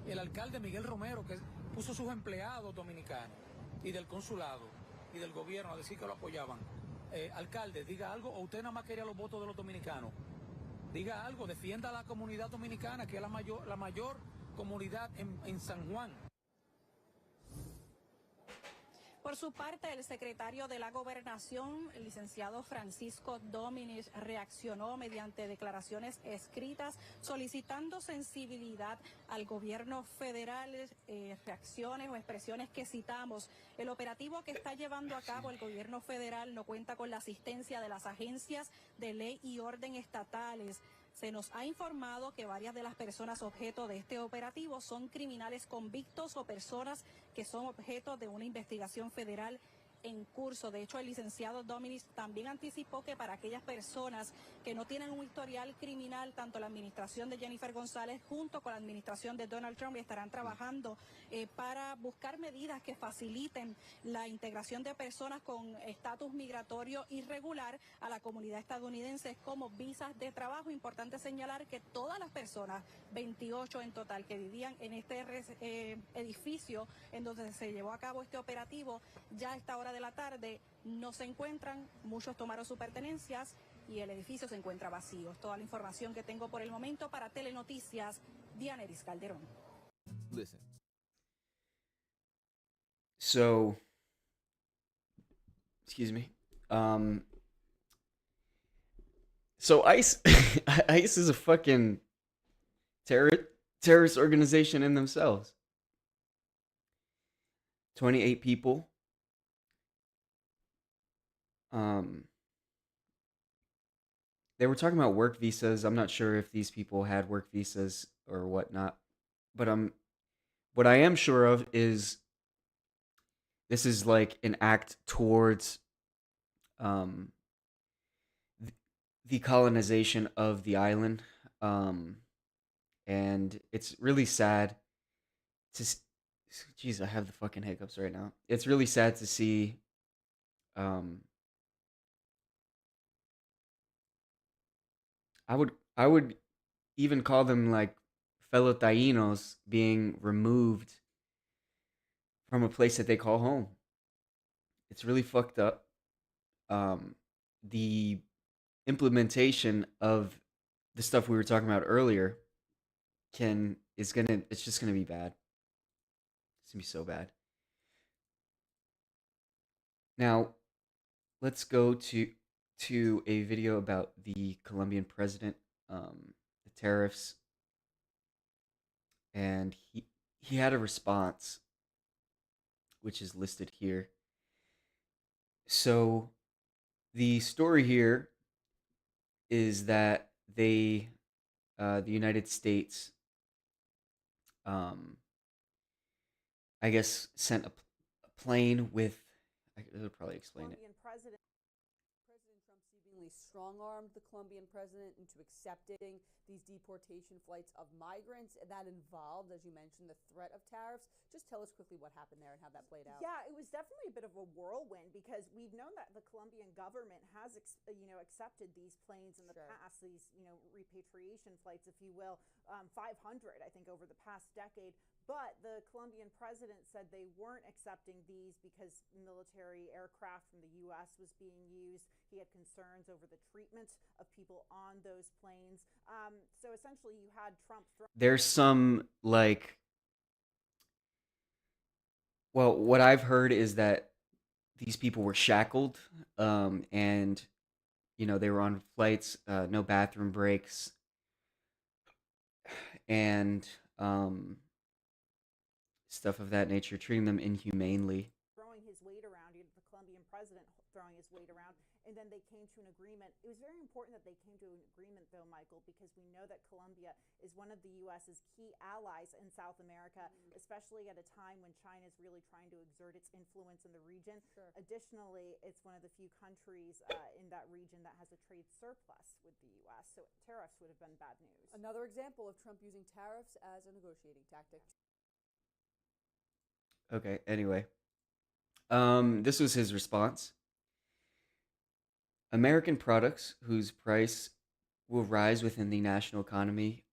El alcalde Miguel Romero, que puso sus empleados dominicanos y del consulado y del gobierno a decir que lo apoyaban. Alcalde, diga algo, o usted nada más quería los votos de los dominicanos. Diga algo, defienda a la comunidad dominicana, que es la mayor comunidad en San Juan. Por su parte, el secretario de la Gobernación, el licenciado Francisco Dominis, reaccionó mediante declaraciones escritas solicitando sensibilidad al gobierno federal, reacciones o expresiones que citamos. El operativo que está llevando a cabo el gobierno federal no cuenta con la asistencia de las agencias de ley y orden estatales. Se nos ha informado que varias de las personas objeto de este operativo son criminales convictos o personas que son objeto de una investigación federal en curso. De hecho, el licenciado Dominis también anticipó que para aquellas personas que no tienen un historial criminal, tanto la administración de Jennifer González junto con la administración de Donald Trump estarán trabajando para buscar medidas que faciliten la integración de personas con estatus migratorio irregular a la comunidad estadounidense como visas de trabajo. Importante señalar que todas las personas, 28 en total, que vivían en este edificio en donde se llevó a cabo este operativo, ya a esta hora de la tarde no se encuentran, muchos tomaron sus pertenencias y el edificio se encuentra vacío. Es toda la información que tengo por el momento. Para Telenoticias, Dianeris Calderón. Listen. So, excuse me. So ICE, ICE is a fucking terrorist organization in themselves. 28 people. They were talking about work visas. I'm not sure if these people had work visas or whatnot, but what I am sure of is this is like an act towards the colonization of the island. And it's really sad to. Jeez, I have the fucking hiccups right now. It's really sad to see. Um, I would even call them like fellow Tainos being removed from a place that they call home. It's really fucked up. Um, the implementation of the stuff we were talking about earlier it's just gonna be bad. It's gonna be so bad. Now let's go to a video about the Colombian president, the tariffs, and he had a response, which is listed here. So the story here is that the United States, um, I guess, sent a plane with. It'll probably explain it. Colombian President Trump seemingly strong-armed the Colombian president into accepting these deportation flights of migrants. That involved, as you mentioned, the threat of tariffs. Just tell us quickly what happened there and how that played out. Yeah, it was definitely a bit of a whirlwind because we've known that the Colombian government has, accepted these planes in the past, these, repatriation flights, if you will, 500, I think, over the past decade. But the Colombian president said they weren't accepting these because military aircraft from the U.S. was being used. He had concerns over the treatment of people on those planes. So essentially, you had Trump. There's some well, what I've heard is that these people were shackled, and they were on flights, no bathroom breaks, and stuff of that nature, treating them inhumanely. Throwing his weight around, you had the Colombian president throwing his weight around, and then they came to an agreement. It was very important that they came to an agreement, though, Michael, because we know that Colombia is one of the U.S.'s key allies in South America, especially at a time when China is really trying to exert its influence in the region. Sure. Additionally, it's one of the few countries in that region that has a trade surplus with the U.S., so tariffs would have been bad news. Another example of Trump using tariffs as a negotiating tactic. Okay, anyway. This was his response. American products whose price will rise within the national economy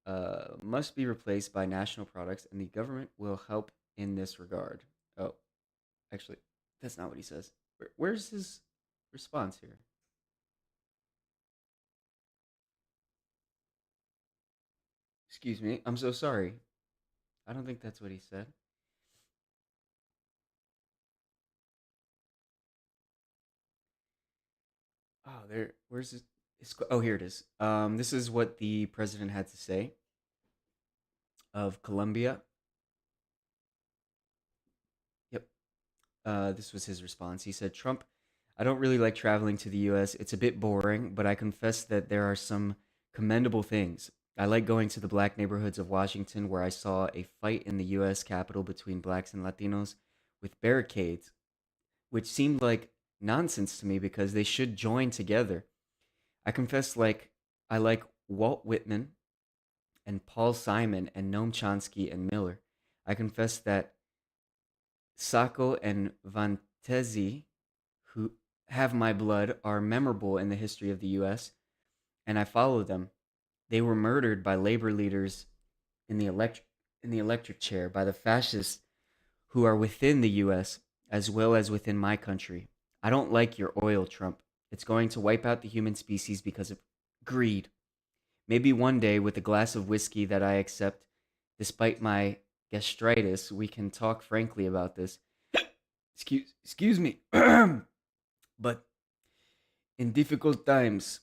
must be replaced by national products, and the government will help in this regard. Oh, actually, that's not what he says. Where's his response here? Excuse me, I'm so sorry. I don't think that's what he said. Oh, where's his? Oh, here it is. This is what the president had to say of Colombia. Yep. This was his response. He said, Trump, I don't really like traveling to the U.S. It's a bit boring, but I confess that there are some commendable things. I like going to the black neighborhoods of Washington where I saw a fight in the U.S. Capitol between blacks and Latinos with barricades, which seemed like nonsense to me because they should join together. I confess, I like Walt Whitman and Paul Simon and Noam Chomsky and Miller. I confess that Sacco and Vantesi, who have my blood, are memorable in the history of the U.S., and I follow them. They were murdered by labor leaders in the electric chair by the fascists who are within the U.S. as well as within my country. I don't like your oil, Trump. It's going to wipe out the human species because of greed. Maybe one day, with a glass of whiskey that I accept, despite my gastritis, we can talk frankly about this. Excuse me. But in difficult times,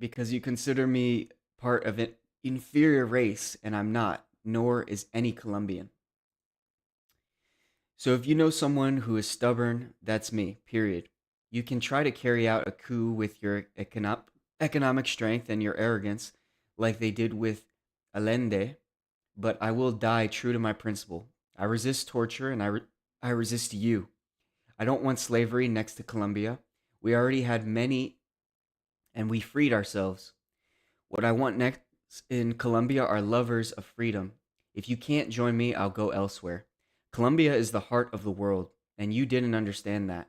because you consider me part of an inferior race, and I'm not, nor is any Colombian. So if you know someone who is stubborn, that's me, period. You can try to carry out a coup with your economic strength and your arrogance, like they did with Allende, but I will die true to my principle. I resist torture, and I resist you. I don't want slavery next to Colombia. We already had many, and we freed ourselves. What I want next in Colombia are lovers of freedom. If you can't join me, I'll go elsewhere. Colombia is the heart of the world, and you didn't understand that.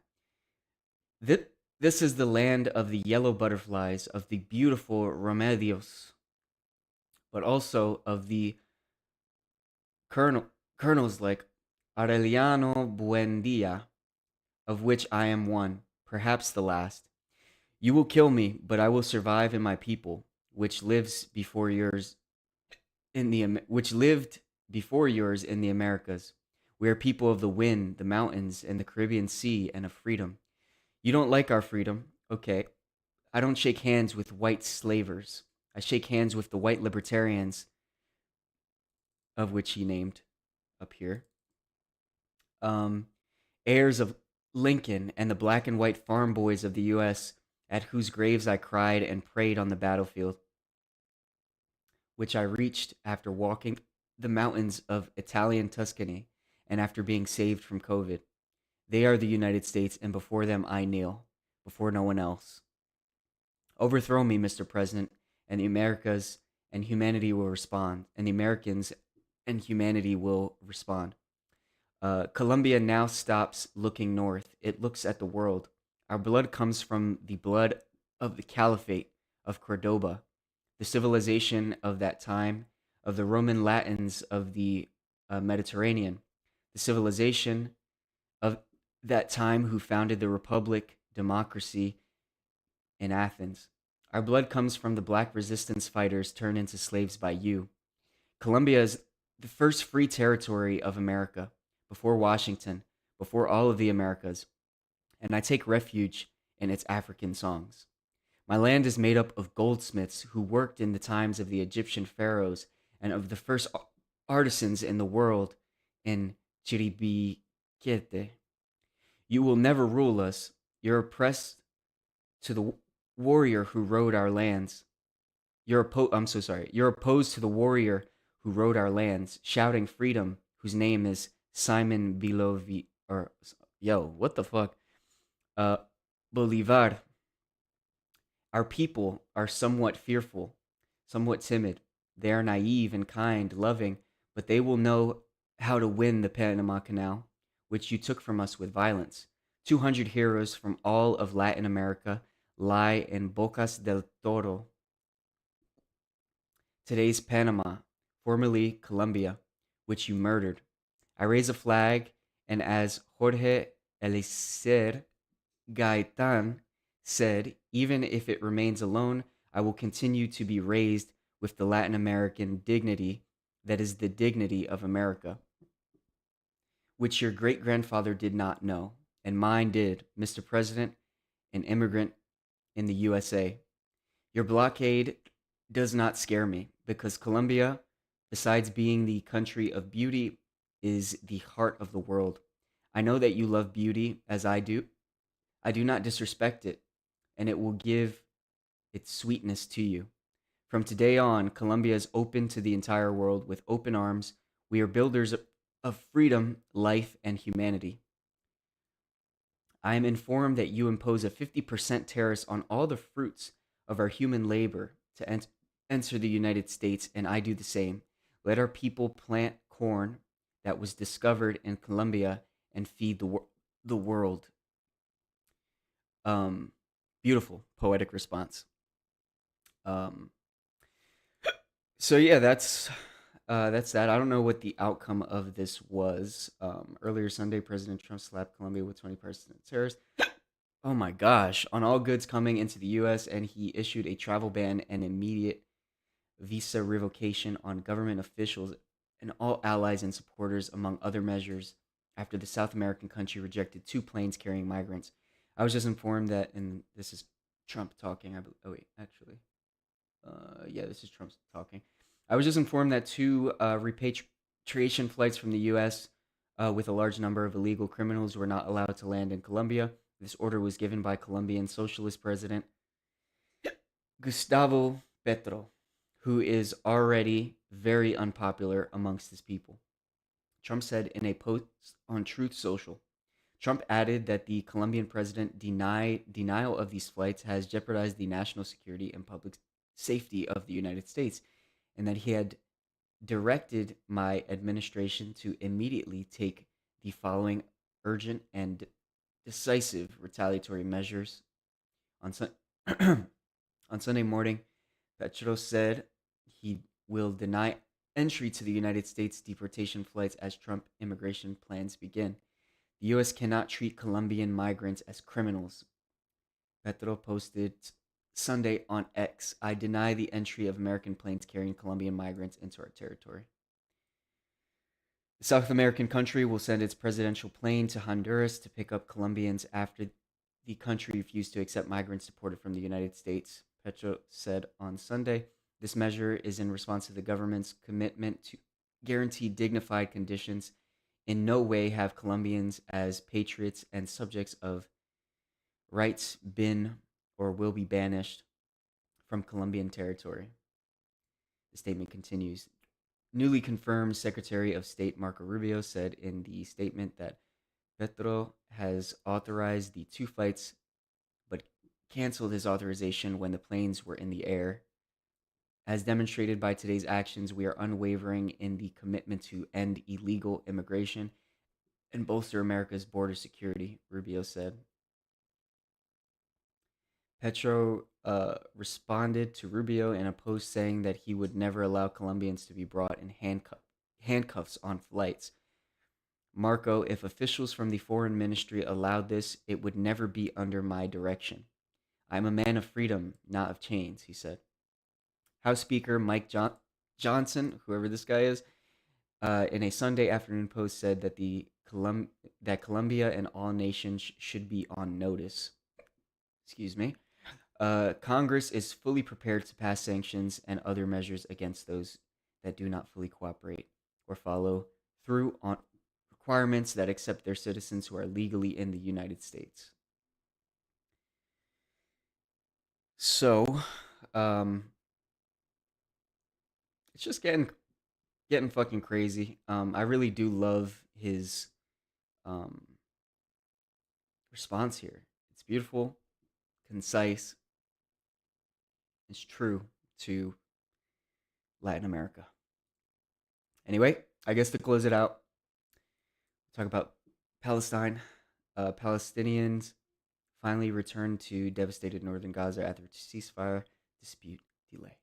This is the land of the yellow butterflies, of the beautiful remedios, but also of the colonels like Aureliano Buendia, of which I am one, perhaps the last. You will kill me, but I will survive in my people, which lives before yours which lived before yours in the Americas. We are people of the wind, the mountains, and the Caribbean Sea, and of freedom. You don't like our freedom, okay? I don't shake hands with white slavers. I shake hands with the white libertarians, of which he named up here. Heirs of Lincoln and the black and white farm boys of the U.S., at whose graves I cried and prayed on the battlefield, which I reached after walking the mountains of Italian Tuscany and after being saved from COVID. They are the United States, and before them I kneel, before no one else. Overthrow me, Mr. President, and the Americas and humanity will respond, and the Americans and humanity will respond. Colombia now stops looking north. It looks at the world. Our blood comes from the blood of the Caliphate of Cordoba, the civilization of that time, of the Roman Latins of the Mediterranean, the civilization of that time who founded the Republic, democracy in Athens. Our blood comes from the black resistance fighters turned into slaves by you. Colombia is the first free territory of America, before Washington, before all of the Americas, and I take refuge in its African songs. My land is made up of goldsmiths who worked in the times of the Egyptian pharaohs and of the first artisans in the world in Chiribiquete. You will never rule us. You're oppressed to the warrior who rode our lands. I'm so sorry. You're opposed to the warrior who rode our lands, shouting freedom, whose name is Simon Bilovi, or what the fuck? Bolivar. Our people are somewhat fearful, somewhat timid. They are naive and kind, loving, but they will know how to win the Panama Canal, which you took from us with violence. 200 heroes from all of Latin America lie in Bocas del Toro. Today's Panama, formerly Colombia, which you murdered. I raise a flag, and as Jorge Eliezer Gaitan said, even if it remains alone, I will continue to be raised with the Latin American dignity that is the dignity of America, which your great-grandfather did not know, and mine did, Mr. President, an immigrant in the USA. Your blockade does not scare me, because Colombia, besides being the country of beauty, is the heart of the world. I know that you love beauty as I do. I do not disrespect it, and it will give its sweetness to you. From today on, Colombia is open to the entire world with open arms. We are builders of freedom, life, and humanity. I am informed that you impose a 50% tariff on all the fruits of our human labor to enter the United States, and I do the same. Let our people plant corn that was discovered in Colombia and feed the world. Beautiful poetic response. So yeah, that's that. I don't know what the outcome of this was. Earlier Sunday, President Trump slapped Colombia with 20% tariffs. Oh my gosh, on all goods coming into the U.S., and he issued a travel ban and immediate visa revocation on government officials and all allies and supporters, among other measures, after the South American country rejected 2 planes carrying migrants. I was just informed that, and this is Trump talking. This is Trump talking. I was just informed that 2 repatriation flights from the U.S. With a large number of illegal criminals were not allowed to land in Colombia. This order was given by Colombian Socialist President Gustavo Petro, who is already very unpopular amongst his people. Trump said in a post on Truth Social. Trump added that the Colombian president denial of these flights has jeopardized the national security and public safety of the United States. and that he had directed my administration to immediately take the following urgent and decisive retaliatory measures. On, on Sunday morning, Petro said he will deny entry to the United States deportation flights as Trump immigration plans begin. The U.S. cannot treat Colombian migrants as criminals. Petro posted Sunday on X, I deny the entry of American planes carrying Colombian migrants into our territory. The South American country will send its presidential plane to Honduras to pick up Colombians after the country refused to accept migrants deported from the United States, Petro said on Sunday. This measure is in response to the government's commitment to guarantee dignified conditions. In no way have Colombians, as patriots and subjects of rights, been or will be banished from Colombian territory. The statement continues. Newly confirmed Secretary of State Marco Rubio said in the statement that Petro has authorized the 2 flights but canceled his authorization when the planes were in the air. As demonstrated by today's actions, we are unwavering in the commitment to end illegal immigration and bolster America's border security, Rubio said. Petro responded to Rubio in a post saying that he would never allow Colombians to be brought in handcuffs on flights. Marco, if officials from the foreign ministry allowed this, it would never be under my direction. I'm a man of freedom, not of chains, he said. House Speaker Mike Johnson, whoever this guy is, in a Sunday afternoon post said that that Colombia and all nations should be on notice. Excuse me. Congress is fully prepared to pass sanctions and other measures against those that do not fully cooperate or follow through on requirements that accept their citizens who are legally in the United States. So, it's just getting fucking crazy. I really do love his response here. It's beautiful, concise, it's true to Latin America. Anyway, I guess to close it out, talk about Palestine. Palestinians finally returned to devastated northern Gaza after ceasefire dispute delay.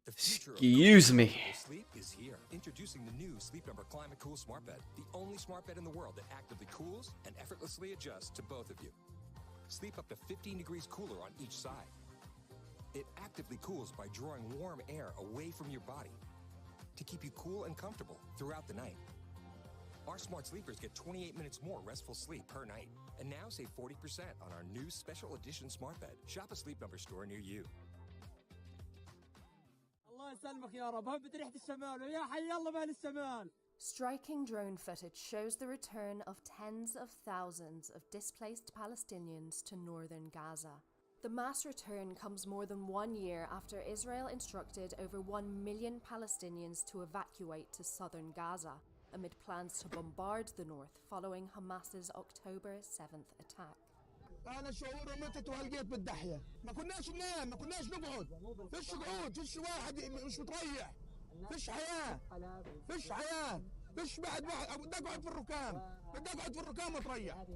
Excuse me. Sleep is here. Introducing the new Sleep Number Climate Cool Smart Bed, the only smart bed in the world that actively cools and effortlessly adjusts to both of you. Sleep up to 15 degrees cooler on each side. It actively cools by drawing warm air away from your body to keep you cool and comfortable throughout the night. Our smart sleepers get 28 minutes more restful sleep per night. And now save 40% on our new special edition smart bed. Shop a Sleep Number store near you. Striking drone footage shows the return of tens of thousands of displaced Palestinians to northern Gaza. The mass return comes more than 1 year after Israel instructed over 1 million Palestinians to evacuate to southern Gaza, amid plans to bombard the north following Hamas's October 7th attack. انا شعور متت وهلقيت بالدحيه ما كناش ننام ما كناش نقعد فيش قعود فيش واحد مش متريح فيش حياه فيش حياه فيش بعد واحد بدي اقعد في الركام بدي اقعد في الركام واتريح.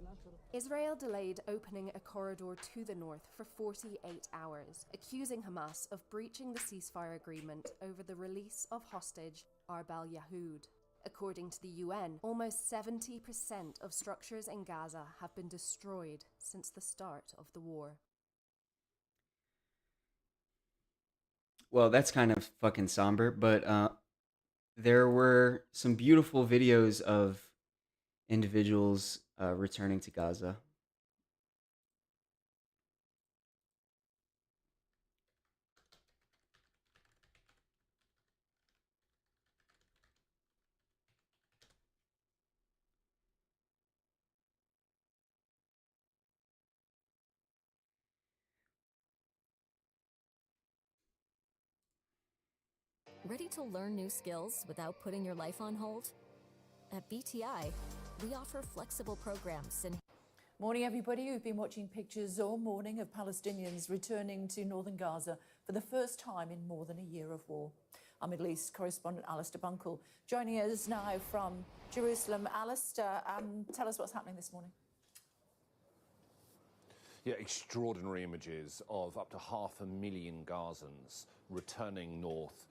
Israel delayed opening a corridor to the north for 48 hours, accusing Hamas of breaching the ceasefire agreement over the release of hostage Arbel Yahoud. According to the UN, almost 70% of structures in Gaza have been destroyed since the start of the war. Well, that's kind of fucking somber, but there were some beautiful videos of individuals returning to Gaza. Ready to learn new skills without putting your life on hold? At BTI, we offer flexible programs and Morning, everybody. We've been watching pictures all morning of Palestinians returning to northern Gaza for the first time in more than a year of war. Our Middle East correspondent Alistair Bunkle joining us now from Jerusalem. Alistair, tell us what's happening this morning. Yeah, extraordinary images of up to 500,000 Gazans returning north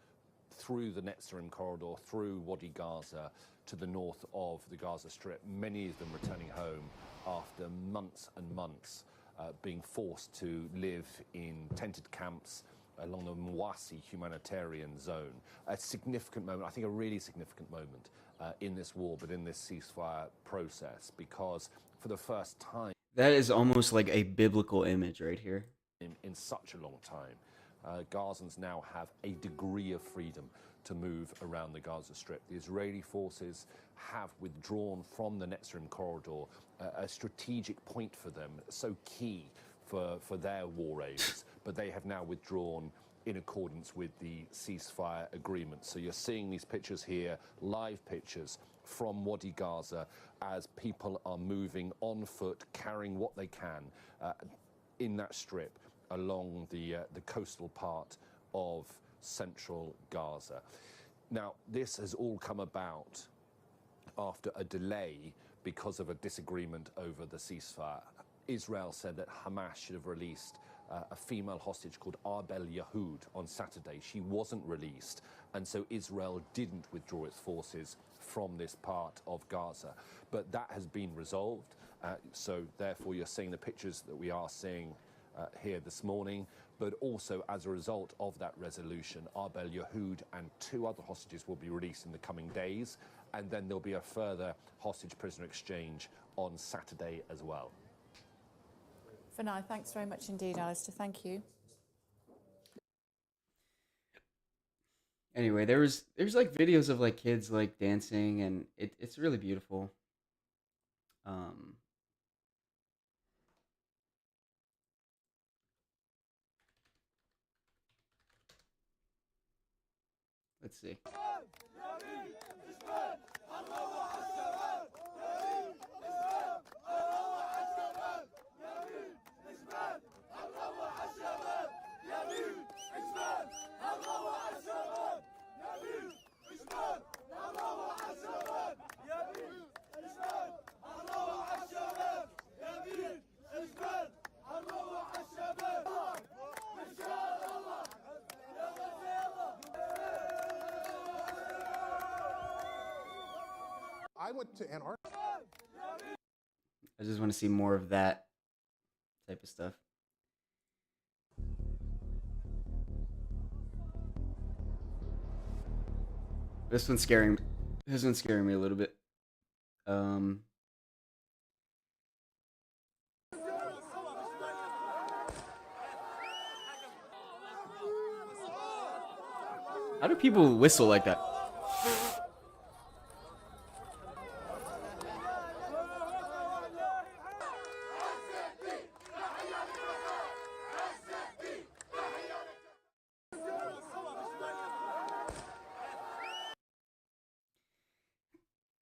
through the Netzarim corridor, through Wadi Gaza, to the north of the Gaza Strip. Many of them returning home after months and months being forced to live in tented camps along the Mwasi humanitarian zone. A significant moment, I think a really significant moment in this war, but in this ceasefire process, because for the first time... That is almost like a biblical image right here. In such a long time, Gazans now have a degree of freedom to move around the Gaza Strip. The Israeli forces have withdrawn from the Netzarim corridor, a strategic point for them, so key for their war aims, but they have now withdrawn in accordance with the ceasefire agreement. So you're seeing these pictures here, live pictures from Wadi Gaza, as people are moving on foot, carrying what they can in that strip along the coastal part of central Gaza. Now, this has all come about after a delay because of a disagreement over the ceasefire. Israel said that Hamas should have released a female hostage called Arbel Yahud on Saturday. She wasn't released, and so Israel didn't withdraw its forces from this part of Gaza. But that has been resolved, so therefore you're seeing the pictures that we are seeing here this morning, but also as a result of that resolution, Arbel Yahud and 2 other hostages will be released in the coming days, and then there'll be a further hostage-prisoner exchange on Saturday as well. For now, thanks very much indeed, Alistair. Thank you. Anyway, there's like videos of like kids like dancing, and it's really beautiful. Let's see. I went to Antarctica. I just want to see more of that type of stuff. This one's scaring me a little bit. How do people whistle like that?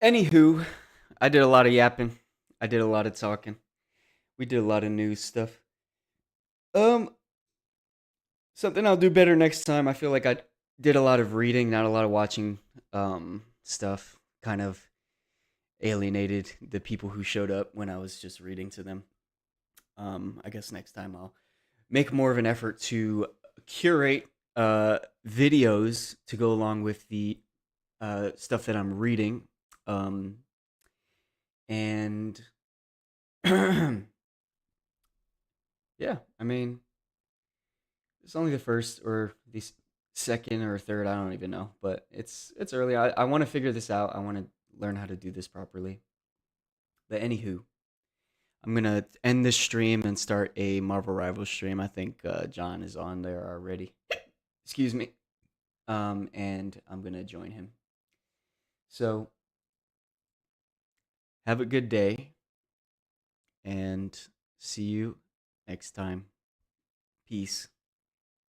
Anywho, I did a lot of yapping. I did a lot of talking. We did a lot of news stuff. Something I'll do better next time. I feel like I did a lot of reading, not a lot of watching stuff. Kind of alienated the people who showed up when I was just reading to them. I guess next time I'll make more of an effort to curate videos to go along with the stuff that I'm reading. And yeah, I mean, it's only the first or the second or third, I don't even know, but it's early. I want to figure this out. I want to learn how to do this properly. But anywho, I'm gonna end this stream and start a Marvel Rivals stream. I think John is on there already. Excuse me. And I'm gonna join him. So have a good day, and see you next time. Peace.